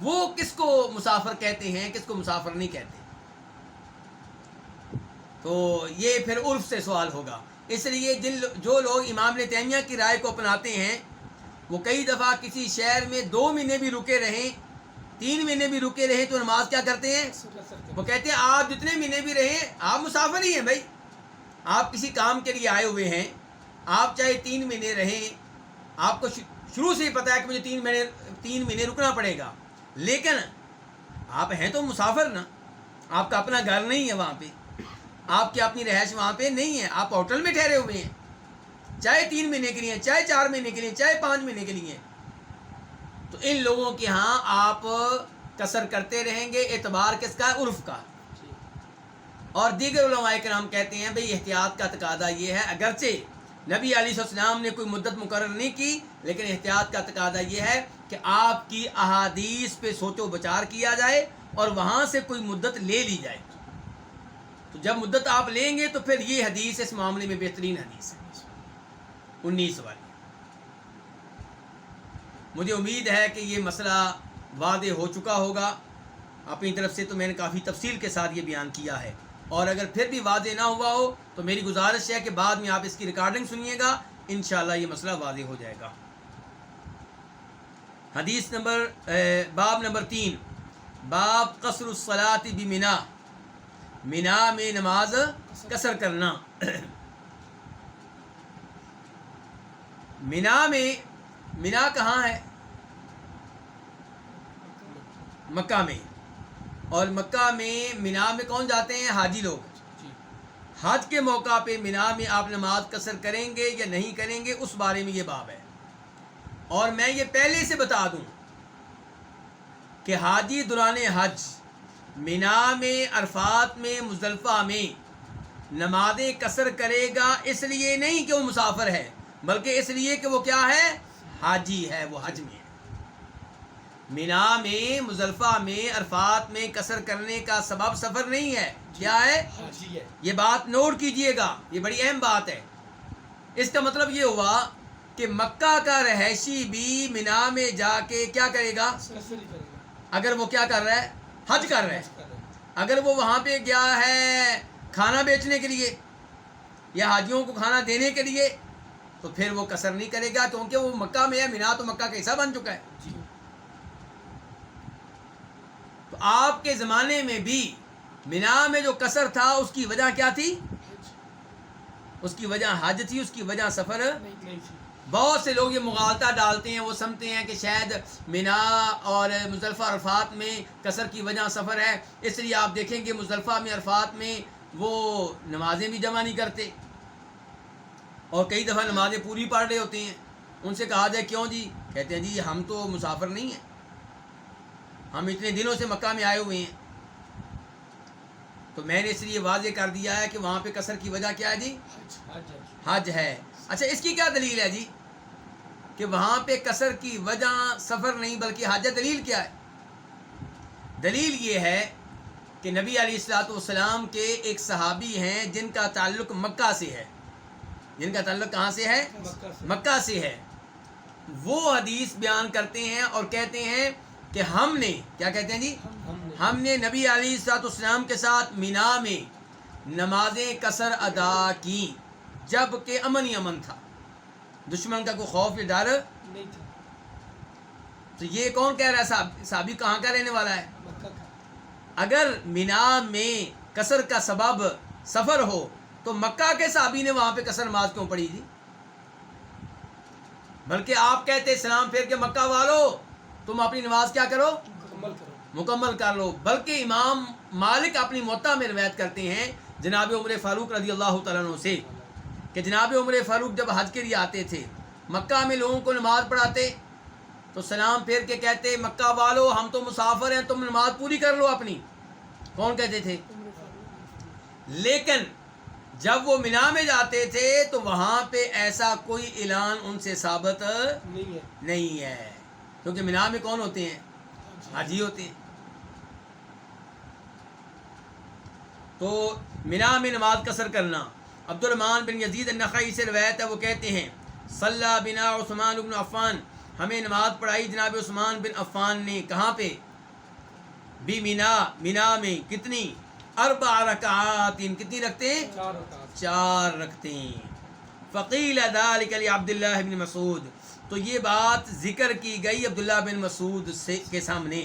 وہ کس کو مسافر کہتے ہیں، کس کو مسافر نہیں کہتے۔ تو یہ پھر عرف سے سوال ہوگا۔ اس لیے جو لوگ امام ابن تیمیہ کی رائے کو اپناتے ہیں وہ کئی دفعہ کسی شہر میں 2 مہینے بھی رکے رہیں، 3 مہینے بھی رکے رہیں تو نماز کیا کرتے ہیں؟ وہ کہتے ہیں آپ جتنے مہینے بھی رہیں آپ مسافر ہی ہیں بھائی، آپ کسی کام کے لیے آئے ہوئے ہیں، آپ چاہے 3 مہینے رہیں، آپ کو شروع سے ہی پتہ ہے کہ مجھے 3 مہینے رکنا پڑے گا، لیکن آپ ہیں تو مسافر نا، آپ کا اپنا گھر نہیں ہے وہاں پہ، آپ کی اپنی رہائش وہاں پہ نہیں ہے، آپ ہوٹل میں ٹھہرے ہوئے ہیں، چاہے 3 مہینے کے لیے، چاہے 4 مہینے کے لیے، چاہے 5 مہینے کے لیے، تو ان لوگوں کے ہاں آپ قصر کرتے رہیں گے۔ اعتبار کس کا؟ عرف کا۔ اور دیگر علماء کرام کہتے ہیں بھئی احتیاط کا تقاضا یہ ہے، اگرچہ نبی علیہ السلام نے کوئی مدت مقرر نہیں کی، لیکن احتیاط کا تقاضا یہ ہے کہ آپ کی احادیث پہ سوچ و بچار کیا جائے اور وہاں سے کوئی مدت لے لی جائے۔ تو جب مدت آپ لیں گے تو پھر یہ حدیث اس معاملے میں بہترین حدیث ہے، 19 والی۔ مجھے امید ہے کہ یہ مسئلہ واضح ہو چکا ہوگا۔ اپنی طرف سے تو میں نے کافی تفصیل کے ساتھ یہ بیان کیا ہے، اور اگر پھر بھی واضح نہ ہوا ہو تو میری گزارش ہے کہ بعد میں آپ اس کی ریکارڈنگ سنیے گا، انشاءاللہ یہ مسئلہ واضح ہو جائے گا۔ حدیث نمبر باب نمبر 3، باب قصر الصلاۃ بمنا، منا میں نماز قصر کرنا۔ منا کہاں ہے؟ مکہ میں۔ اور مکہ میں منا میں کون جاتے ہیں؟ حاجی لوگ۔ حج کے موقع پہ منا میں آپ نماز قصر کریں گے یا نہیں کریں گے، اس بارے میں یہ باب ہے۔ اور میں یہ پہلے سے بتا دوں کہ حاجی دوران حج منا میں، عرفات میں، مزدلفہ میں نمازیں قصر کرے گا، اس لیے نہیں کہ وہ مسافر ہے، بلکہ اس لیے کہ وہ کیا ہے؟ حاجی ہے، وہ حج میں ہے۔ منا میں، مزدلفہ میں، عرفات میں قصر کرنے کا سبب سفر نہیں ہے، کیا ہے؟ حاجی ہے۔ یہ بات نوٹ کیجئے گا، یہ بڑی اہم بات ہے۔ اس کا مطلب یہ ہوا کہ مکہ کا رہائشی بھی منا میں جا کے کیا کرے گا؟ اگر وہ کیا کر رہا ہے؟ حج کر رہا ہے۔ اگر وہ وہاں پہ گیا ہے کھانا بیچنے کے لیے یا حاجیوں کو کھانا دینے کے لیے تو پھر وہ قصر نہیں کرے گا، کیونکہ وہ مکہ میں ہے، منا تو مکہ کا حصہ بن چکا ہے۔ تو آپ کے زمانے میں بھی منا میں جو قصر تھا اس کی وجہ کیا تھی؟ اس کی وجہ حج تھی، اس کی وجہ سفر نہیں تھی۔ بہت سے لوگ یہ مغالطہ ڈالتے ہیں، وہ سمجھتے ہیں کہ شاید منا اور مزدلفہ عرفات میں قصر کی وجہ سفر ہے، اس لیے آپ دیکھیں گے مزدلفہ میں، عرفات میں وہ نمازیں بھی جمع نہیں کرتے، اور کئی دفعہ نمازیں پوری پڑھ رہے ہوتے ہیں۔ ان سے کہا جائے کیوں جی؟ کہتے ہیں جی ہم تو مسافر نہیں ہیں، ہم اتنے دنوں سے مکہ میں آئے ہوئے ہیں، تو میں نے اس لیے واضح کر دیا ہے کہ وہاں پہ قصر کی وجہ کیا ہے جی؟ حج ہے۔ اچھا اس کی کیا دلیل ہے جی کہ وہاں پہ قصر کی وجہ سفر نہیں بلکہ حج ہے؟ دلیل کیا ہے؟ دلیل یہ ہے کہ نبی علیہ الصلوۃ والسلام کے ایک صحابی ہیں جن کا تعلق مکہ سے ہے، جن کا تعلق کہاں سے ہے؟ مکہ سے ہے۔ وہ حدیث بیان کرتے ہیں اور کہتے ہیں کہ ہم نے، کیا کہتے ہیں جی؟ ہم نے نبی علیہ الصلوۃ والسلام کے ساتھ مینا میں نمازیں قصر ادا کی جب کہ امن ہی امن تھا، دشمن کا کوئی خوف یا ڈر نہیں تھا۔ تو یہ کون کہہ رہا ہے؟ صحابی کہاں کا رہنے والا ہے؟ اگر مینا میں قصر کا سبب سفر ہو تو مکہ کے صحابی نے وہاں پہ قصر نماز کیوں پڑھی تھی؟ بلکہ آپ کہتے سلام پھیر کے مکہ والو تم اپنی نماز کیا کرو؟ مکمل کر لو۔ بلکہ امام مالک اپنی موطا میں روایت کرتے ہیں جناب عمر فاروق رضی اللہ تعالیٰ عنہ سے کہ جناب عمر فاروق جب حج کے لیے آتے تھے، مکہ میں لوگوں کو نماز پڑھاتے تو سلام پھیر کے کہتے مکہ والو ہم تو مسافر ہیں، تم نماز پوری کر لو اپنی۔ کون کہتے تھے؟ لیکن جب وہ مینا میں جاتے تھے تو وہاں پہ ایسا کوئی اعلان ان سے ثابت نہیں ہے، کیونکہ مینا میں کون ہوتے ہیں؟ حاجی ہوتے ہیں۔ تو مینا میں نماز قصر کرنا، عبد الرحمن بن یزید النخعی سے روایت ہے، وہ کہتے ہیں صلی بنا عثمان بن عفان، ہمیں نماز پڑھائی جناب عثمان بن عفان نے، کہاں پہ؟ بھی مینا میں، کتنی؟ 4 رکعات، کتنی رکھتے ہیں؟ 4 رکھتے ہیں۔ فقیل ذلک لعبد اللہ بن مسعود، تو یہ بات ذکر کی گئی عبداللہ بن مسعود کے سامنے،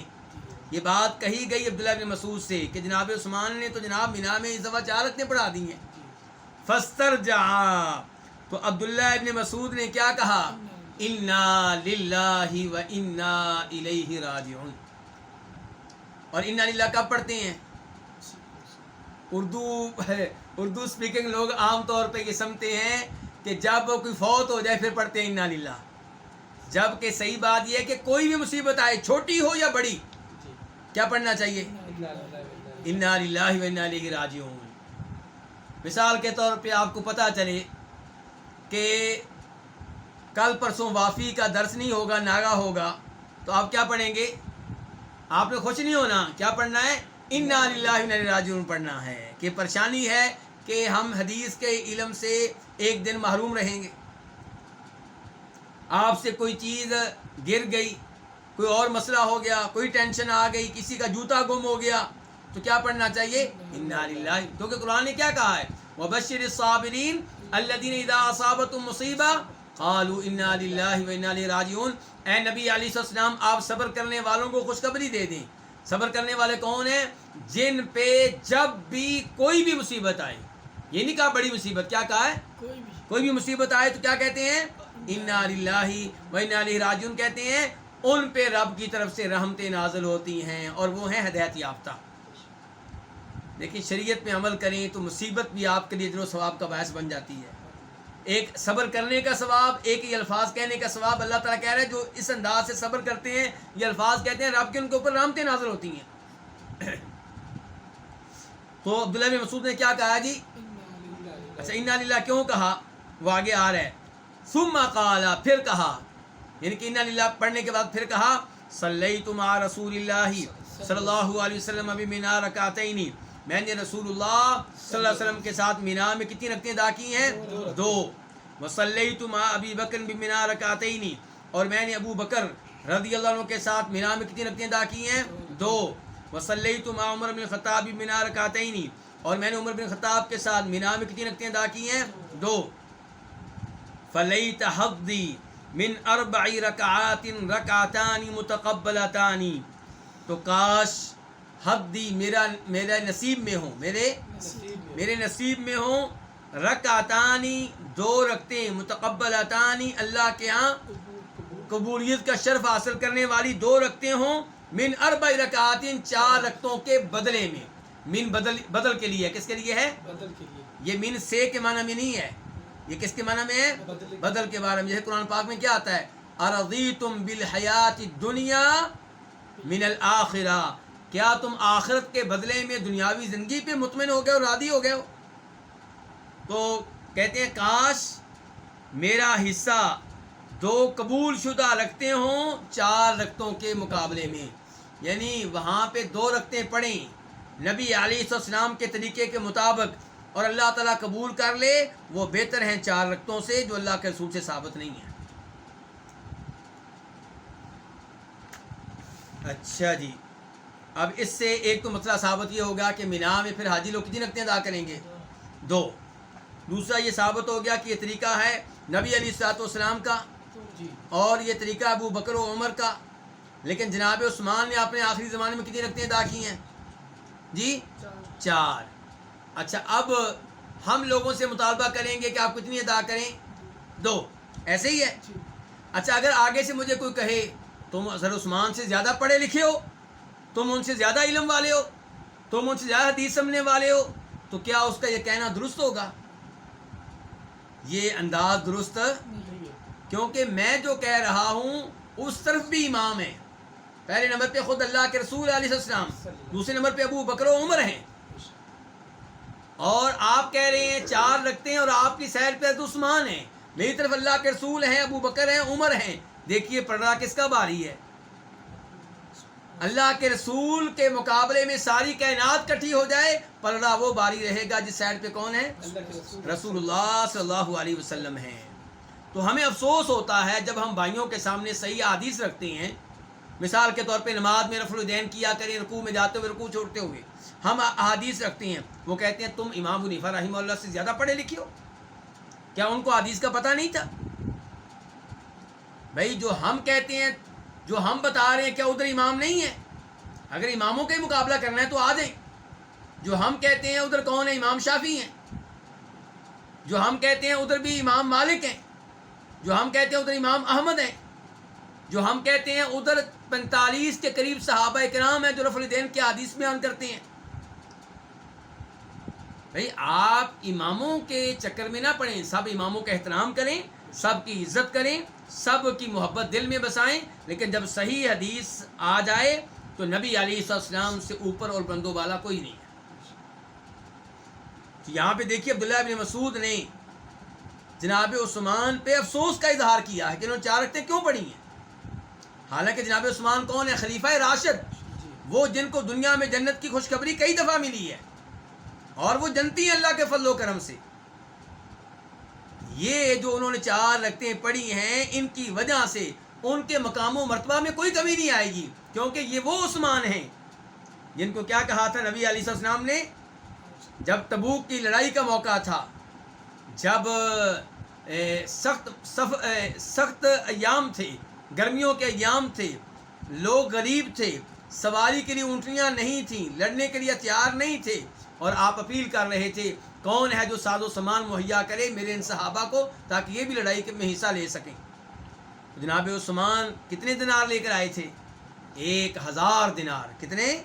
یہ بات کہی گئی عبداللہ بن مسعود سے کہ جناب عثمان نے تو جناب مینا میں اس دفعہ 4 رکعتیں پڑھا دی ہیں۔ فاسترجع، تو عبداللہ بن مسعود نے کیا کہا؟ انا للہ و انا الیہ راجعون۔ اور انا للہ کب پڑھتے ہیں؟ اردو سپیکنگ لوگ عام طور پہ یہ سمجھتے ہیں کہ جب کوئی فوت ہو جائے پھر پڑھتے ہیں انا للہ، جبکہ صحیح بات یہ ہے کہ کوئی بھی مصیبت آئے چھوٹی ہو یا بڑی، کیا پڑھنا چاہیے؟ انا للہ و انا الیہ راجعون۔ مثال کے طور پہ آپ کو پتہ چلے کہ کل پرسوں وافی کا درس نہیں ہوگا، ناگا ہوگا، تو آپ کیا پڑھیں گے؟ آپ نے خوش نہیں ہونا، کیا پڑھنا ہے؟ انا للہ و انا الیہ راجعون پڑھنا ہے، کہ پریشانی ہے کہ ہم حدیث کے علم سے ایک دن محروم رہیں گے، آپ سے کوئی چیز گر گئی، کوئی اور مسئلہ ہو گیا، کوئی ٹینشن آ گئی، کسی کا جوتا گم ہو گیا، تو کیا پڑھنا چاہیے؟ انا للہ، کیونکہ قرآن نے کیا کہا ہے؟ وبشر الصابرین الذین اذا اصابتهم مصیبہ قالوا انا للہ و انا الیہ راجعون۔ اے نبی علیہ السلام، آپ صبر کرنے والوں کو خوشخبری دے دیں۔ صبر کرنے والے کون ہیں؟ جن پہ جب بھی کوئی بھی مصیبت آئے، یہ نہیں کہا بڑی مصیبت، کیا کہا ہے؟ کوئی بھی مصیبت آئے تو کیا کہتے ہیں؟ انا للہ و انا الیہ راجعون کہتے ہیں۔ ان پہ رب کی طرف سے رحمتیں نازل ہوتی ہیں اور وہ ہیں ہدایت یافتہ۔ لیکن شریعت میں عمل کریں تو مصیبت بھی آپ کے لیے اجر و ثواب کا باعث بن جاتی ہے۔ ایک صبر کرنے کا ثواب، ایک یہ الفاظ کہنے کا ثواب۔ اللہ تعالیٰ کہہ رہا ہے جو اس انداز سے صبر کرتے ہیں، یہ الفاظ کہتے ہیں، رب کے ان کے اوپر رحمتیں نازل ہوتی ہیں۔ تو عبداللہ بن مسعود نے کیا کہا جی؟ اچھا انا للہ کیوں کہا؟ وہ آگے آ رہا ہے، ثم قال، پھر کہا، یعنی کہ انا للہ پڑھنے کے بعد پھر کہا صلیت مع رسول اللہ صلی اللہ علیہ وسلم بمنا رکعتین، میں نے رسول اللہ صلی اللہ علیہ وسلم کے ساتھ مینا میں کتنی رکعتیں ادا کی ہیں؟ 2۔ وصلیت مع ابی بکر بمنا رکعتین، اور میں نے ابو بکر رضی اللہ عنہ کے ساتھ مینا میں کتنی رکعتیں ادا کی ہیں؟ 2۔ وصلیت مع عمر بن الخطاب بمنا رکعتین، اور میں نے عمر بن خطاب کے ساتھ مینا میں کتنی رکعتیں ادا کی ہیں؟ 2۔ فلیت حظی من 4 رکعات رکعتان متقبلتان، تو کاش حظی میرا نصیب میں ہوں، میرے نصیب میں ہوں، رکعتانی 2 رکعتیں، متقبلتان اللہ کے ہاں قبولیت کا شرف حاصل کرنے والی 2 رکعتیں ہوں، من 4 رکعات 4 رکعتوں کے بدلے میں۔ من بدل کے لیے، کس کے لیے ہے؟ بدل کے لیے۔ یہ من سے کے معنی میں نہیں ہے، یہ کس کے معنی میں ہے؟ بدل کے بارے میں. جیسے قرآن پاک میں کیا آتا ہے؟ ارضیتم بالحیات الدنیا من الآخرہ، کیا تم آخرت کے بدلے میں دنیاوی زندگی پہ مطمئن ہو گئے ہو، راضی ہو گئے ہو؟ تو کہتے ہیں کاش میرا حصہ 2 قبول شدہ رکھتے ہوں 4 رکعتوں کے مقابلے میں. یعنی وہاں پہ 2 رکعتیں پڑھیں نبی علیہ السلام کے طریقے کے مطابق اور اللہ تعالیٰ قبول کر لے، وہ بہتر ہیں 4 رکعتوں سے جو اللہ کے رسول سے ثابت نہیں ہیں. اچھا جی، اب اس سے ایک تو مسئلہ ثابت یہ ہوگا کہ مینا میں پھر حاجی لوگ کتنی رکعتیں ادا کریں گے؟ 2. دوسرا یہ ثابت ہو گیا کہ یہ طریقہ ہے نبی علیہ السلام کا اور یہ طریقہ ابو بکر و عمر کا. لیکن جناب عثمان نے اپنے آخری زمانے میں کتنی رکعتیں ادا کی ہیں جی؟ 4. اچھا، اب ہم لوگوں سے مطالبہ کریں گے کہ آپ کتنی ادا کریں؟ 2. ایسے ہی ہے. اچھا، اگر آگے سے مجھے کوئی کہے تم حضرت عثمان سے زیادہ پڑھے لکھے ہو، تم ان سے زیادہ علم والے ہو، تم ان سے زیادہ حدیث سمجھنے والے ہو، تو کیا اس کا یہ کہنا درست ہوگا؟ یہ انداز درست، کیونکہ میں جو کہہ رہا ہوں اس طرف بھی امام ہے. پہلے نمبر پہ خود اللہ کے رسول علیہ السلام، دوسرے نمبر پہ ابو بکر و عمر ہیں، اور آپ کہہ رہے ہیں 4 رکھتے ہیں اور آپ کی سیر پہ حضرت عثمان ہیں. میری طرف اللہ کے رسول ہیں، ابو بکر ہیں، عمر ہیں. دیکھیے پردہ کس کا باری ہے؟ اللہ کے رسول کے مقابلے میں ساری کائنات کٹھی ہو جائے، پردہ وہ باری رہے گا جس سائڈ پہ کون ہے؟ رسول اللہ صلی اللہ علیہ وسلم ہیں. تو ہمیں افسوس ہوتا ہے جب ہم بھائیوں کے سامنے صحیح احادیث رکھتے ہیں. مثال کے طور پہ نماز میں رفع الیدین کیا کریں، رکوع میں جاتے ہوئے، رکوع چھوڑتے ہوئے. ہم احادیث رکھتے ہیں، وہ کہتے ہیں تم امام ابو حنیفہ رحمہ اللہ سے زیادہ پڑھے لکھے ہو. کیا ان کو حدیث کا پتہ نہیں تھا؟ بھائی جو ہم کہتے ہیں، جو ہم بتا رہے ہیں، کیا ادھر امام نہیں ہے؟ اگر اماموں کا ہی مقابلہ کرنا ہے تو آ جائیں. جو ہم کہتے ہیں ادھر کون ہے؟ امام شافعی ہیں. جو ہم کہتے ہیں ادھر بھی امام مالک ہیں. جو ہم کہتے ہیں ادھر امام احمد ہیں. جو ہم کہتے ہیں ادھر 45 کے قریب صحابہ کرام ہیں جو رفع الیدین کے حدیث بیان کرتے ہیں. بھائی آپ اماموں کے چکر میں نہ پڑیں، سب اماموں کا احترام کریں، سب کی عزت کریں، سب کی محبت دل میں بسائیں. لیکن جب صحیح حدیث آ جائے تو نبی علیہ السلام سے اوپر اور بلند و بالا کوئی نہیں ہے. یہاں پہ دیکھیے عبداللہ بن مسعود نے جناب عثمان پہ افسوس کا اظہار کیا ہے کہ انہوں نے 4 رکعتیں کیوں پڑھی ہیں. حالانکہ جناب عثمان کون ہے؟ خلیفہ راشد، وہ جن کو دنیا میں جنت کی خوشخبری کئی دفعہ ملی ہے اور وہ جنتی ہیں اللہ کے فضل و کرم سے. یہ جو انہوں نے 4 رکعتیں پڑھی ہیں، ان کی وجہ سے ان کے مقام و مرتبہ میں کوئی کمی نہیں آئے گی، کیونکہ یہ وہ عثمان ہیں جن کو کیا کہا تھا نبی علیہ السلام نے جب تبوک کی لڑائی کا موقع تھا، جب سخت ایام تھے، گرمیوں کے ایام تھے، لوگ غریب تھے، سواری کے لیے اونٹنیاں نہیں تھیں، لڑنے کے لیے ہتھیار نہیں تھے، اور آپ اپیل کر رہے تھے کون ہے جو ساز و سامان مہیا کرے میرے ان صحابہ کو تاکہ یہ بھی لڑائی میں حصہ لے سکیں. جناب عثمان کتنے دینار لے کر آئے تھے؟ 1000 دینار. کتنے؟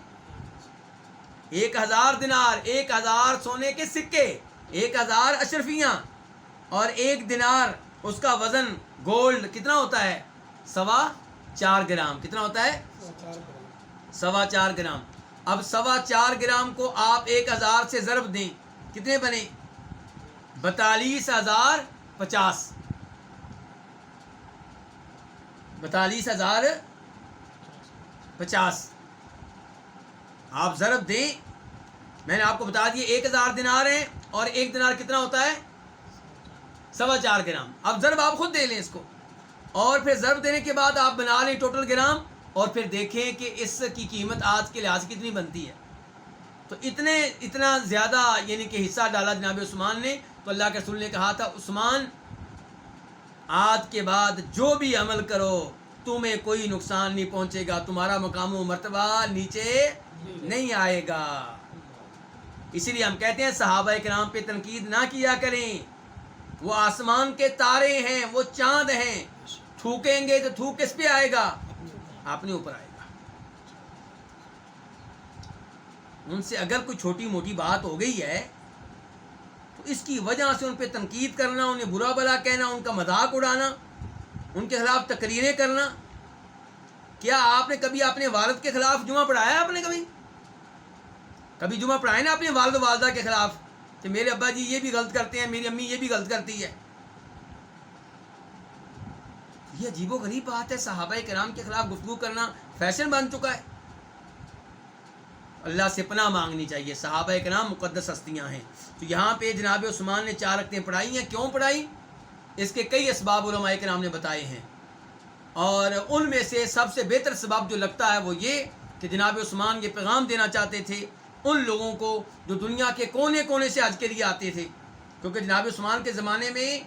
1000 دینار. 1000 سونے کے سکے، 1000 اشرفیاں، اور 1 دینار اس کا وزن گولڈ کتنا ہوتا ہے؟ 4.25 گرام. کتنا ہوتا ہے؟ 4.25 گرام. اب 4.25 گرام کو آپ 1000 سے ضرب دیں، کتنے بنے؟ 42,050. 42,050 آپ ضرب دیں. میں نے آپ کو بتا دیا 1000 دینار ہیں اور 1 دینار کتنا ہوتا ہے؟ 4.25 گرام. اب ضرب آپ خود دے لیں اس کو، اور پھر ضرب دینے کے بعد آپ بنا لیں ٹوٹل گرام، اور پھر دیکھیں کہ اس کی قیمت آج کے لحاظ کتنی بنتی ہے. تو اتنا زیادہ یعنی کہ حصہ ڈالا جناب عثمان نے. تو اللہ کے رسول نے کہا تھا عثمان آج کے بعد جو بھی عمل کرو تمہیں کوئی نقصان نہیں پہنچے گا، تمہارا مقام و مرتبہ نیچے نہیں آئے گا. اسی لیے ہم کہتے ہیں صحابہ کرام پہ تنقید نہ کیا کریں. وہ آسمان کے تارے ہیں، وہ چاند ہیں. تھوکیں گے تو تھوک کس پہ آئے گا؟ اپنے اوپر آئے گا. ان سے اگر کوئی چھوٹی موٹی بات ہو گئی ہے تو اس کی وجہ سے ان پہ تنقید کرنا، انہیں برا بلا کہنا، ان کا مذاق اڑانا، ان کے خلاف تقریریں کرنا. کیا آپ نے کبھی اپنے والد کے خلاف جمعہ پڑھایا؟ آپ نے کبھی جمعہ پڑھایا نا اپنے والد و والدہ کے خلاف کہ میرے ابا جی یہ بھی غلط کرتے ہیں، میری امی یہ بھی غلط کرتی ہے؟ یہ عجیب و غریب بات ہے. صحابہ کرام کے خلاف گفتگو کرنا فیشن بن چکا ہے. اللہ سے پناہ مانگنی چاہیے. صحابہ کرام مقدس ہستیاں ہیں. تو یہاں پہ جناب عثمان نے 4 رکعتیں پڑھائی ہیں. کیوں پڑھائی؟ اس کے کئی اسباب علماء کرام نے بتائے ہیں، اور ان میں سے سب سے بہتر سبب جو لگتا ہے وہ یہ کہ جناب عثمان یہ پیغام دینا چاہتے تھے ان لوگوں کو جو دنیا کے کونے کونے سے حج کے لیے آتے تھے، کیونکہ جناب عثمان کے زمانے میں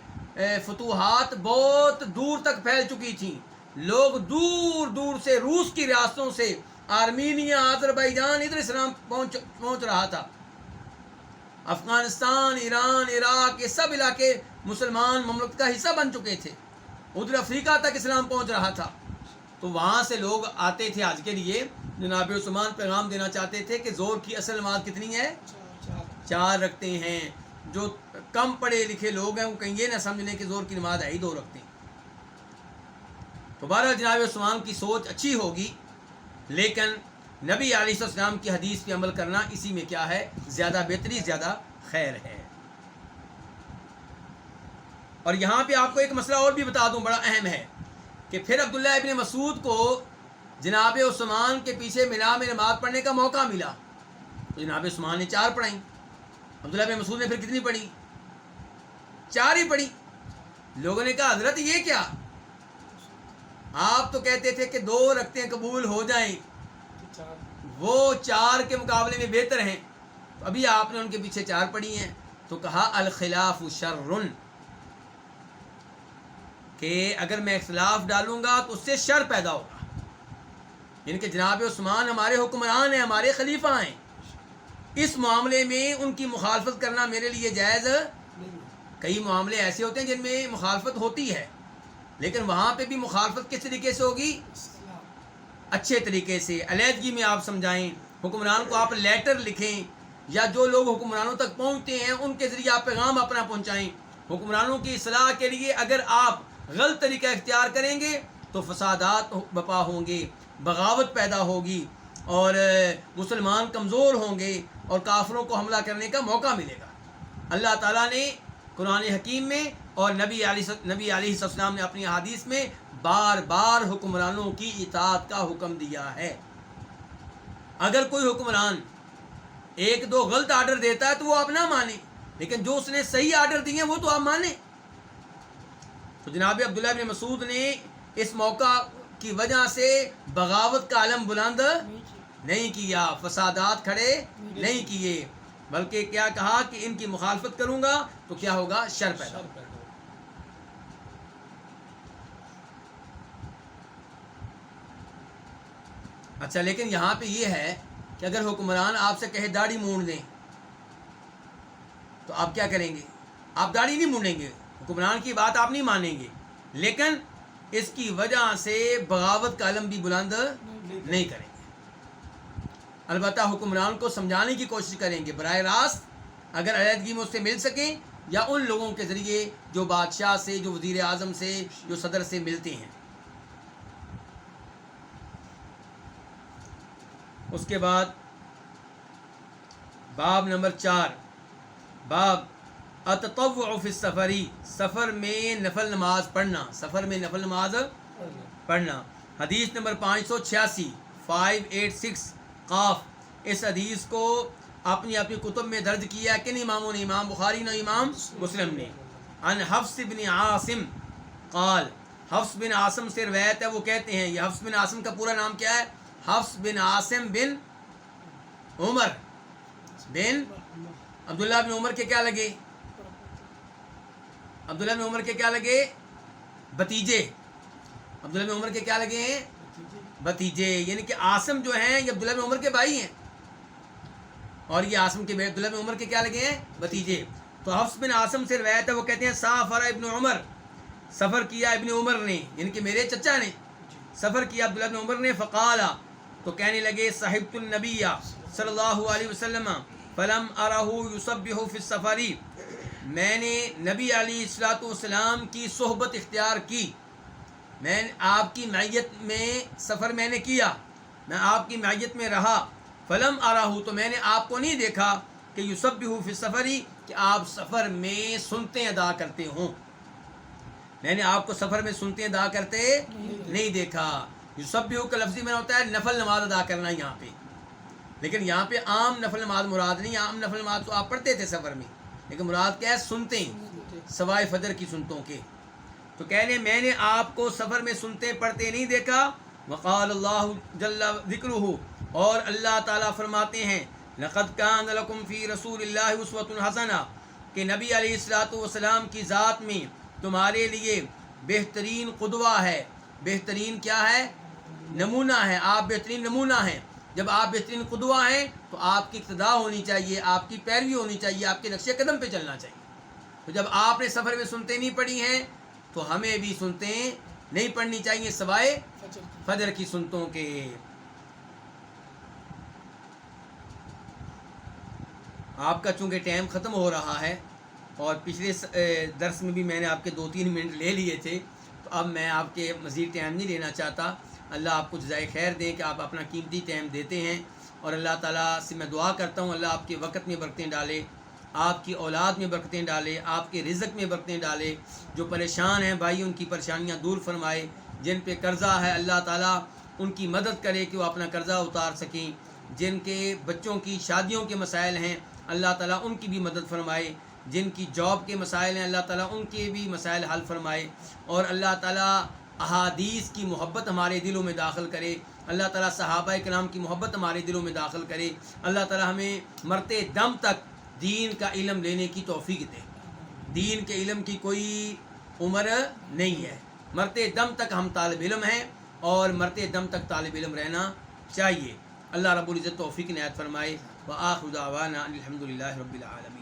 فتوحات بہت دور تک پھیل چکی تھیں. لوگ دور دور سے، روس کی ریاستوں سے، آرمینیا، آذربائیجان، ادھر اسلام پہنچ رہا تھا. افغانستان، ایران، عراق، یہ سب علاقے مسلمان مملکت کا حصہ بن چکے تھے. ادھر افریقہ تک اسلام پہنچ رہا تھا. تو وہاں سے لوگ آتے تھے حج کے لیے. جناب عثمان پیغام دینا چاہتے تھے کہ زور کی اصل نماز کتنی ہے؟ 4 رکھتے ہیں. جو کم پڑھے لکھے لوگ ہیں وہ کہیں یہ نہ سمجھ لیں کہ زور کی نماز ہے ہی 2 رکھتے ہیں. تو بہرحال جناب عثمان کی سوچ اچھی ہوگی، لیکن نبی علیہ السلام کی حدیث پہ عمل کرنا اسی میں کیا ہے؟ زیادہ بہتری، زیادہ خیر ہے. اور یہاں پہ آپ کو ایک مسئلہ اور بھی بتا دوں، بڑا اہم ہے، کہ پھر عبداللہ ابن مسعود کو جناب عثمان کے پیچھے مینا میں نماز پڑھنے کا موقع ملا. تو جناب عثمان نے 4 پڑھائیں. عبداللہ ابن مسعود نے پھر کتنی پڑھی؟ 4 ہی پڑھی. لوگوں نے کہا حضرت یہ کیا؟ آپ تو کہتے تھے کہ 2 رکعتیں قبول ہو جائیں، وہ 4 کے مقابلے میں بہتر ہیں. ابھی آپ نے ان کے پیچھے 4 پڑھی ہیں. تو کہا الخلاف شر، کہ اگر میں اختلاف ڈالوں گا تو اس سے شر پیدا ہوگا. یعنی کہ جناب عثمان ہمارے حکمران ہیں، ہمارے خلیفہ ہیں. اس معاملے میں ان کی مخالفت کرنا میرے لیے جائز. کئی معاملے ایسے ہوتے ہیں جن میں مخالفت ہوتی ہے، لیکن وہاں پہ بھی مخالفت کس طریقے سے ہوگی؟ اچھے طریقے سے، علیحدگی میں آپ سمجھائیں. حکمران کو آپ لیٹر لکھیں، یا جو لوگ حکمرانوں تک پہنچتے ہیں ان کے ذریعے آپ پیغام اپنا پہنچائیں. حکمرانوں کی اصلاح کے لیے اگر آپ غلط طریقہ اختیار کریں گے تو فسادات بپا ہوں گے، بغاوت پیدا ہوگی، اور مسلمان کمزور ہوں گے اور کافروں کو حملہ کرنے کا موقع ملے گا. اللہ تعالیٰ نے قرآن حکیم میں اور نبی علیہ السلام نے اپنی احادیث میں بار بار حکمرانوں کی اطاعت کا حکم دیا ہے. اگر کوئی حکمران 1-2 غلط آرڈر دیتا ہے تو وہ آپ نہ مانیں، لیکن جو اس نے صحیح آرڈر دیے ہیں وہ تو آپ مانیں. تو جناب عبداللہ بن مسعود نے اس موقع کی وجہ سے بغاوت کا علم بلند نہیں کیا، فسادات کھڑے نہیں کیے، بلکہ کیا کہا کہ ان کی مخالفت کروں گا تو کیا ہوگا؟ شر پیدا ہوگا. اچھا، لیکن یہاں پہ یہ ہے کہ اگر حکمران آپ سے کہے داڑھی مونڈ دیں تو آپ کیا کریں گے؟ آپ داڑھی نہیں مونڈیں گے، حکمران کی بات آپ نہیں مانیں گے، لیکن اس کی وجہ سے بغاوت کا علم بھی بلند نہیں کریں گے. البتہ حکمران کو سمجھانے کی کوشش کریں گے براہ راست، اگر علیحدگی میں اس سے مل سکیں، یا ان لوگوں کے ذریعے جو بادشاہ سے، جو وزیر اعظم سے، جو صدر سے ملتے ہیں. اس کے بعد باب نمبر 4، باب التطوع فی السفری، سفر میں نفل نماز پڑھنا. سفر میں نفل نماز پڑھنا. حدیث نمبر 586 قاف. اس حدیث کو اپنی کتب میں درج کیا کن اماموں نے؟ امام بخاری نے، امام مسلم نے. عن حفص بن عاصم قال، حفص بن عاصم سے روایت ہے، وہ کہتے ہیں، یہ حفص بن عاصم کا پورا نام کیا ہے؟ حفص بن عاصم بن عمر بن عبداللہ بن عمر کے کیا لگے؟ عبداللہ بن عمر کے کیا لگے؟ بھتیجے. عبداللہ بن عمر کے کیا لگے ہیں؟ بھتیجے. یعنی کہ عاصم جو ہیں یہ عبداللہ بن عمر کے بھائی ہیں، اور یہ عاصم کے عبداللہ بن عمر کے کیا لگے ہیں؟ بھتیجے. تو حفص بن عاصم سے روایت ہے، وہ کہتے ہیں سافر ابن عمر، سفر کیا ابن عمر نے، یعنی کہ میرے چچا نے سفر کیا عبداللہ بن عمر نے. فقال، تو کہنے لگے، صحبت النبی صلی اللہ علیہ وسلم فلم ارہ یسبح فی السفر، میں نے نبی علیہ الصلوۃ والسلام کی صحبت اختیار کی، میں نے آپ کی معیت میں سفر میں نے کیا، میں آپ کی معیت میں رہا، فلم ارہ، تو میں نے آپ کو نہیں دیکھا کہ یسبح فی السفری، کہ آپ سفر میں سنتے ادا کرتے ہوں، میں نے آپ کو سفر میں سنتے ادا کرتے نہیں دیکھا۔ یسبح کا لفظی میں ہوتا ہے نفل نماز ادا کرنا یہاں پہ، لیکن یہاں پہ عام نفل نماز مراد نہیں، عام نفل نماز تو آپ پڑھتے تھے سفر میں، لیکن مراد کیا ہے؟ سنتے، سوائے فجر کی سنتوں کے۔ تو کہہ لیں میں نے آپ کو سفر میں سنتے پڑھتے نہیں دیکھا۔ وقال اللہ جل ذکرہ، اور اللہ تعالیٰ فرماتے ہیں لقد کان لکم فی رسول اللہ اسوۃ حسنہ، کہ نبی علیہ الصلوۃ والسلام کی ذات میں تمہارے لیے بہترین قدوہ ہے، بہترین کیا ہے؟ نمونہ ہے، آپ بہترین نمونہ ہیں۔ جب آپ بہترین قدوہ ہیں تو آپ کی اقتداء ہونی چاہیے، آپ کی پیروی ہونی چاہیے، آپ کے نقش قدم پہ چلنا چاہیے۔ تو جب آپ نے سفر میں سنتے نہیں پڑھی ہیں تو ہمیں بھی سنتے نہیں پڑھنی چاہیے سوائے فجر کی سنتوں کے۔ آپ کا چونکہ ٹائم ختم ہو رہا ہے، اور پچھلے درس میں بھی میں نے آپ کے 2-3 منٹ لے لیے تھے، تو اب میں آپ کے مزید ٹائم نہیں لینا چاہتا۔ اللہ آپ کو جزائے خیر دیں کہ آپ اپنا قیمتی ٹائم دیتے ہیں، اور اللہ تعالیٰ سے میں دعا کرتا ہوں اللہ آپ کے وقت میں برکتیں ڈالے، آپ کی اولاد میں برکتیں ڈالے، آپ کے رزق میں برکتیں ڈالے۔ جو پریشان ہیں بھائی ان کی پریشانیاں دور فرمائے، جن پہ قرضہ ہے اللہ تعالیٰ ان کی مدد کرے کہ وہ اپنا قرضہ اتار سکیں، جن کے بچوں کی شادیوں کے مسائل ہیں اللہ تعالیٰ ان کی بھی مدد فرمائے، جن کی جاب کے مسائل ہیں اللہ تعالیٰ ان کے بھی مسائل حل فرمائے، اور اللہ تعالیٰ احادیث کی محبت ہمارے دلوں میں داخل کرے، اللہ تعالیٰ صحابہ کرام کی محبت ہمارے دلوں میں داخل کرے، اللہ تعالیٰ ہمیں مرتے دم تک دین کا علم لینے کی توفیق دے۔ دین کے علم کی کوئی عمر نہیں ہے، مرتے دم تک ہم طالب علم ہیں، اور مرتے دم تک طالب علم رہنا چاہیے۔ اللہ رب العزت توفیق عنایت فرمائے۔ وآخر دعوانا الحمد للہ رب العالمین۔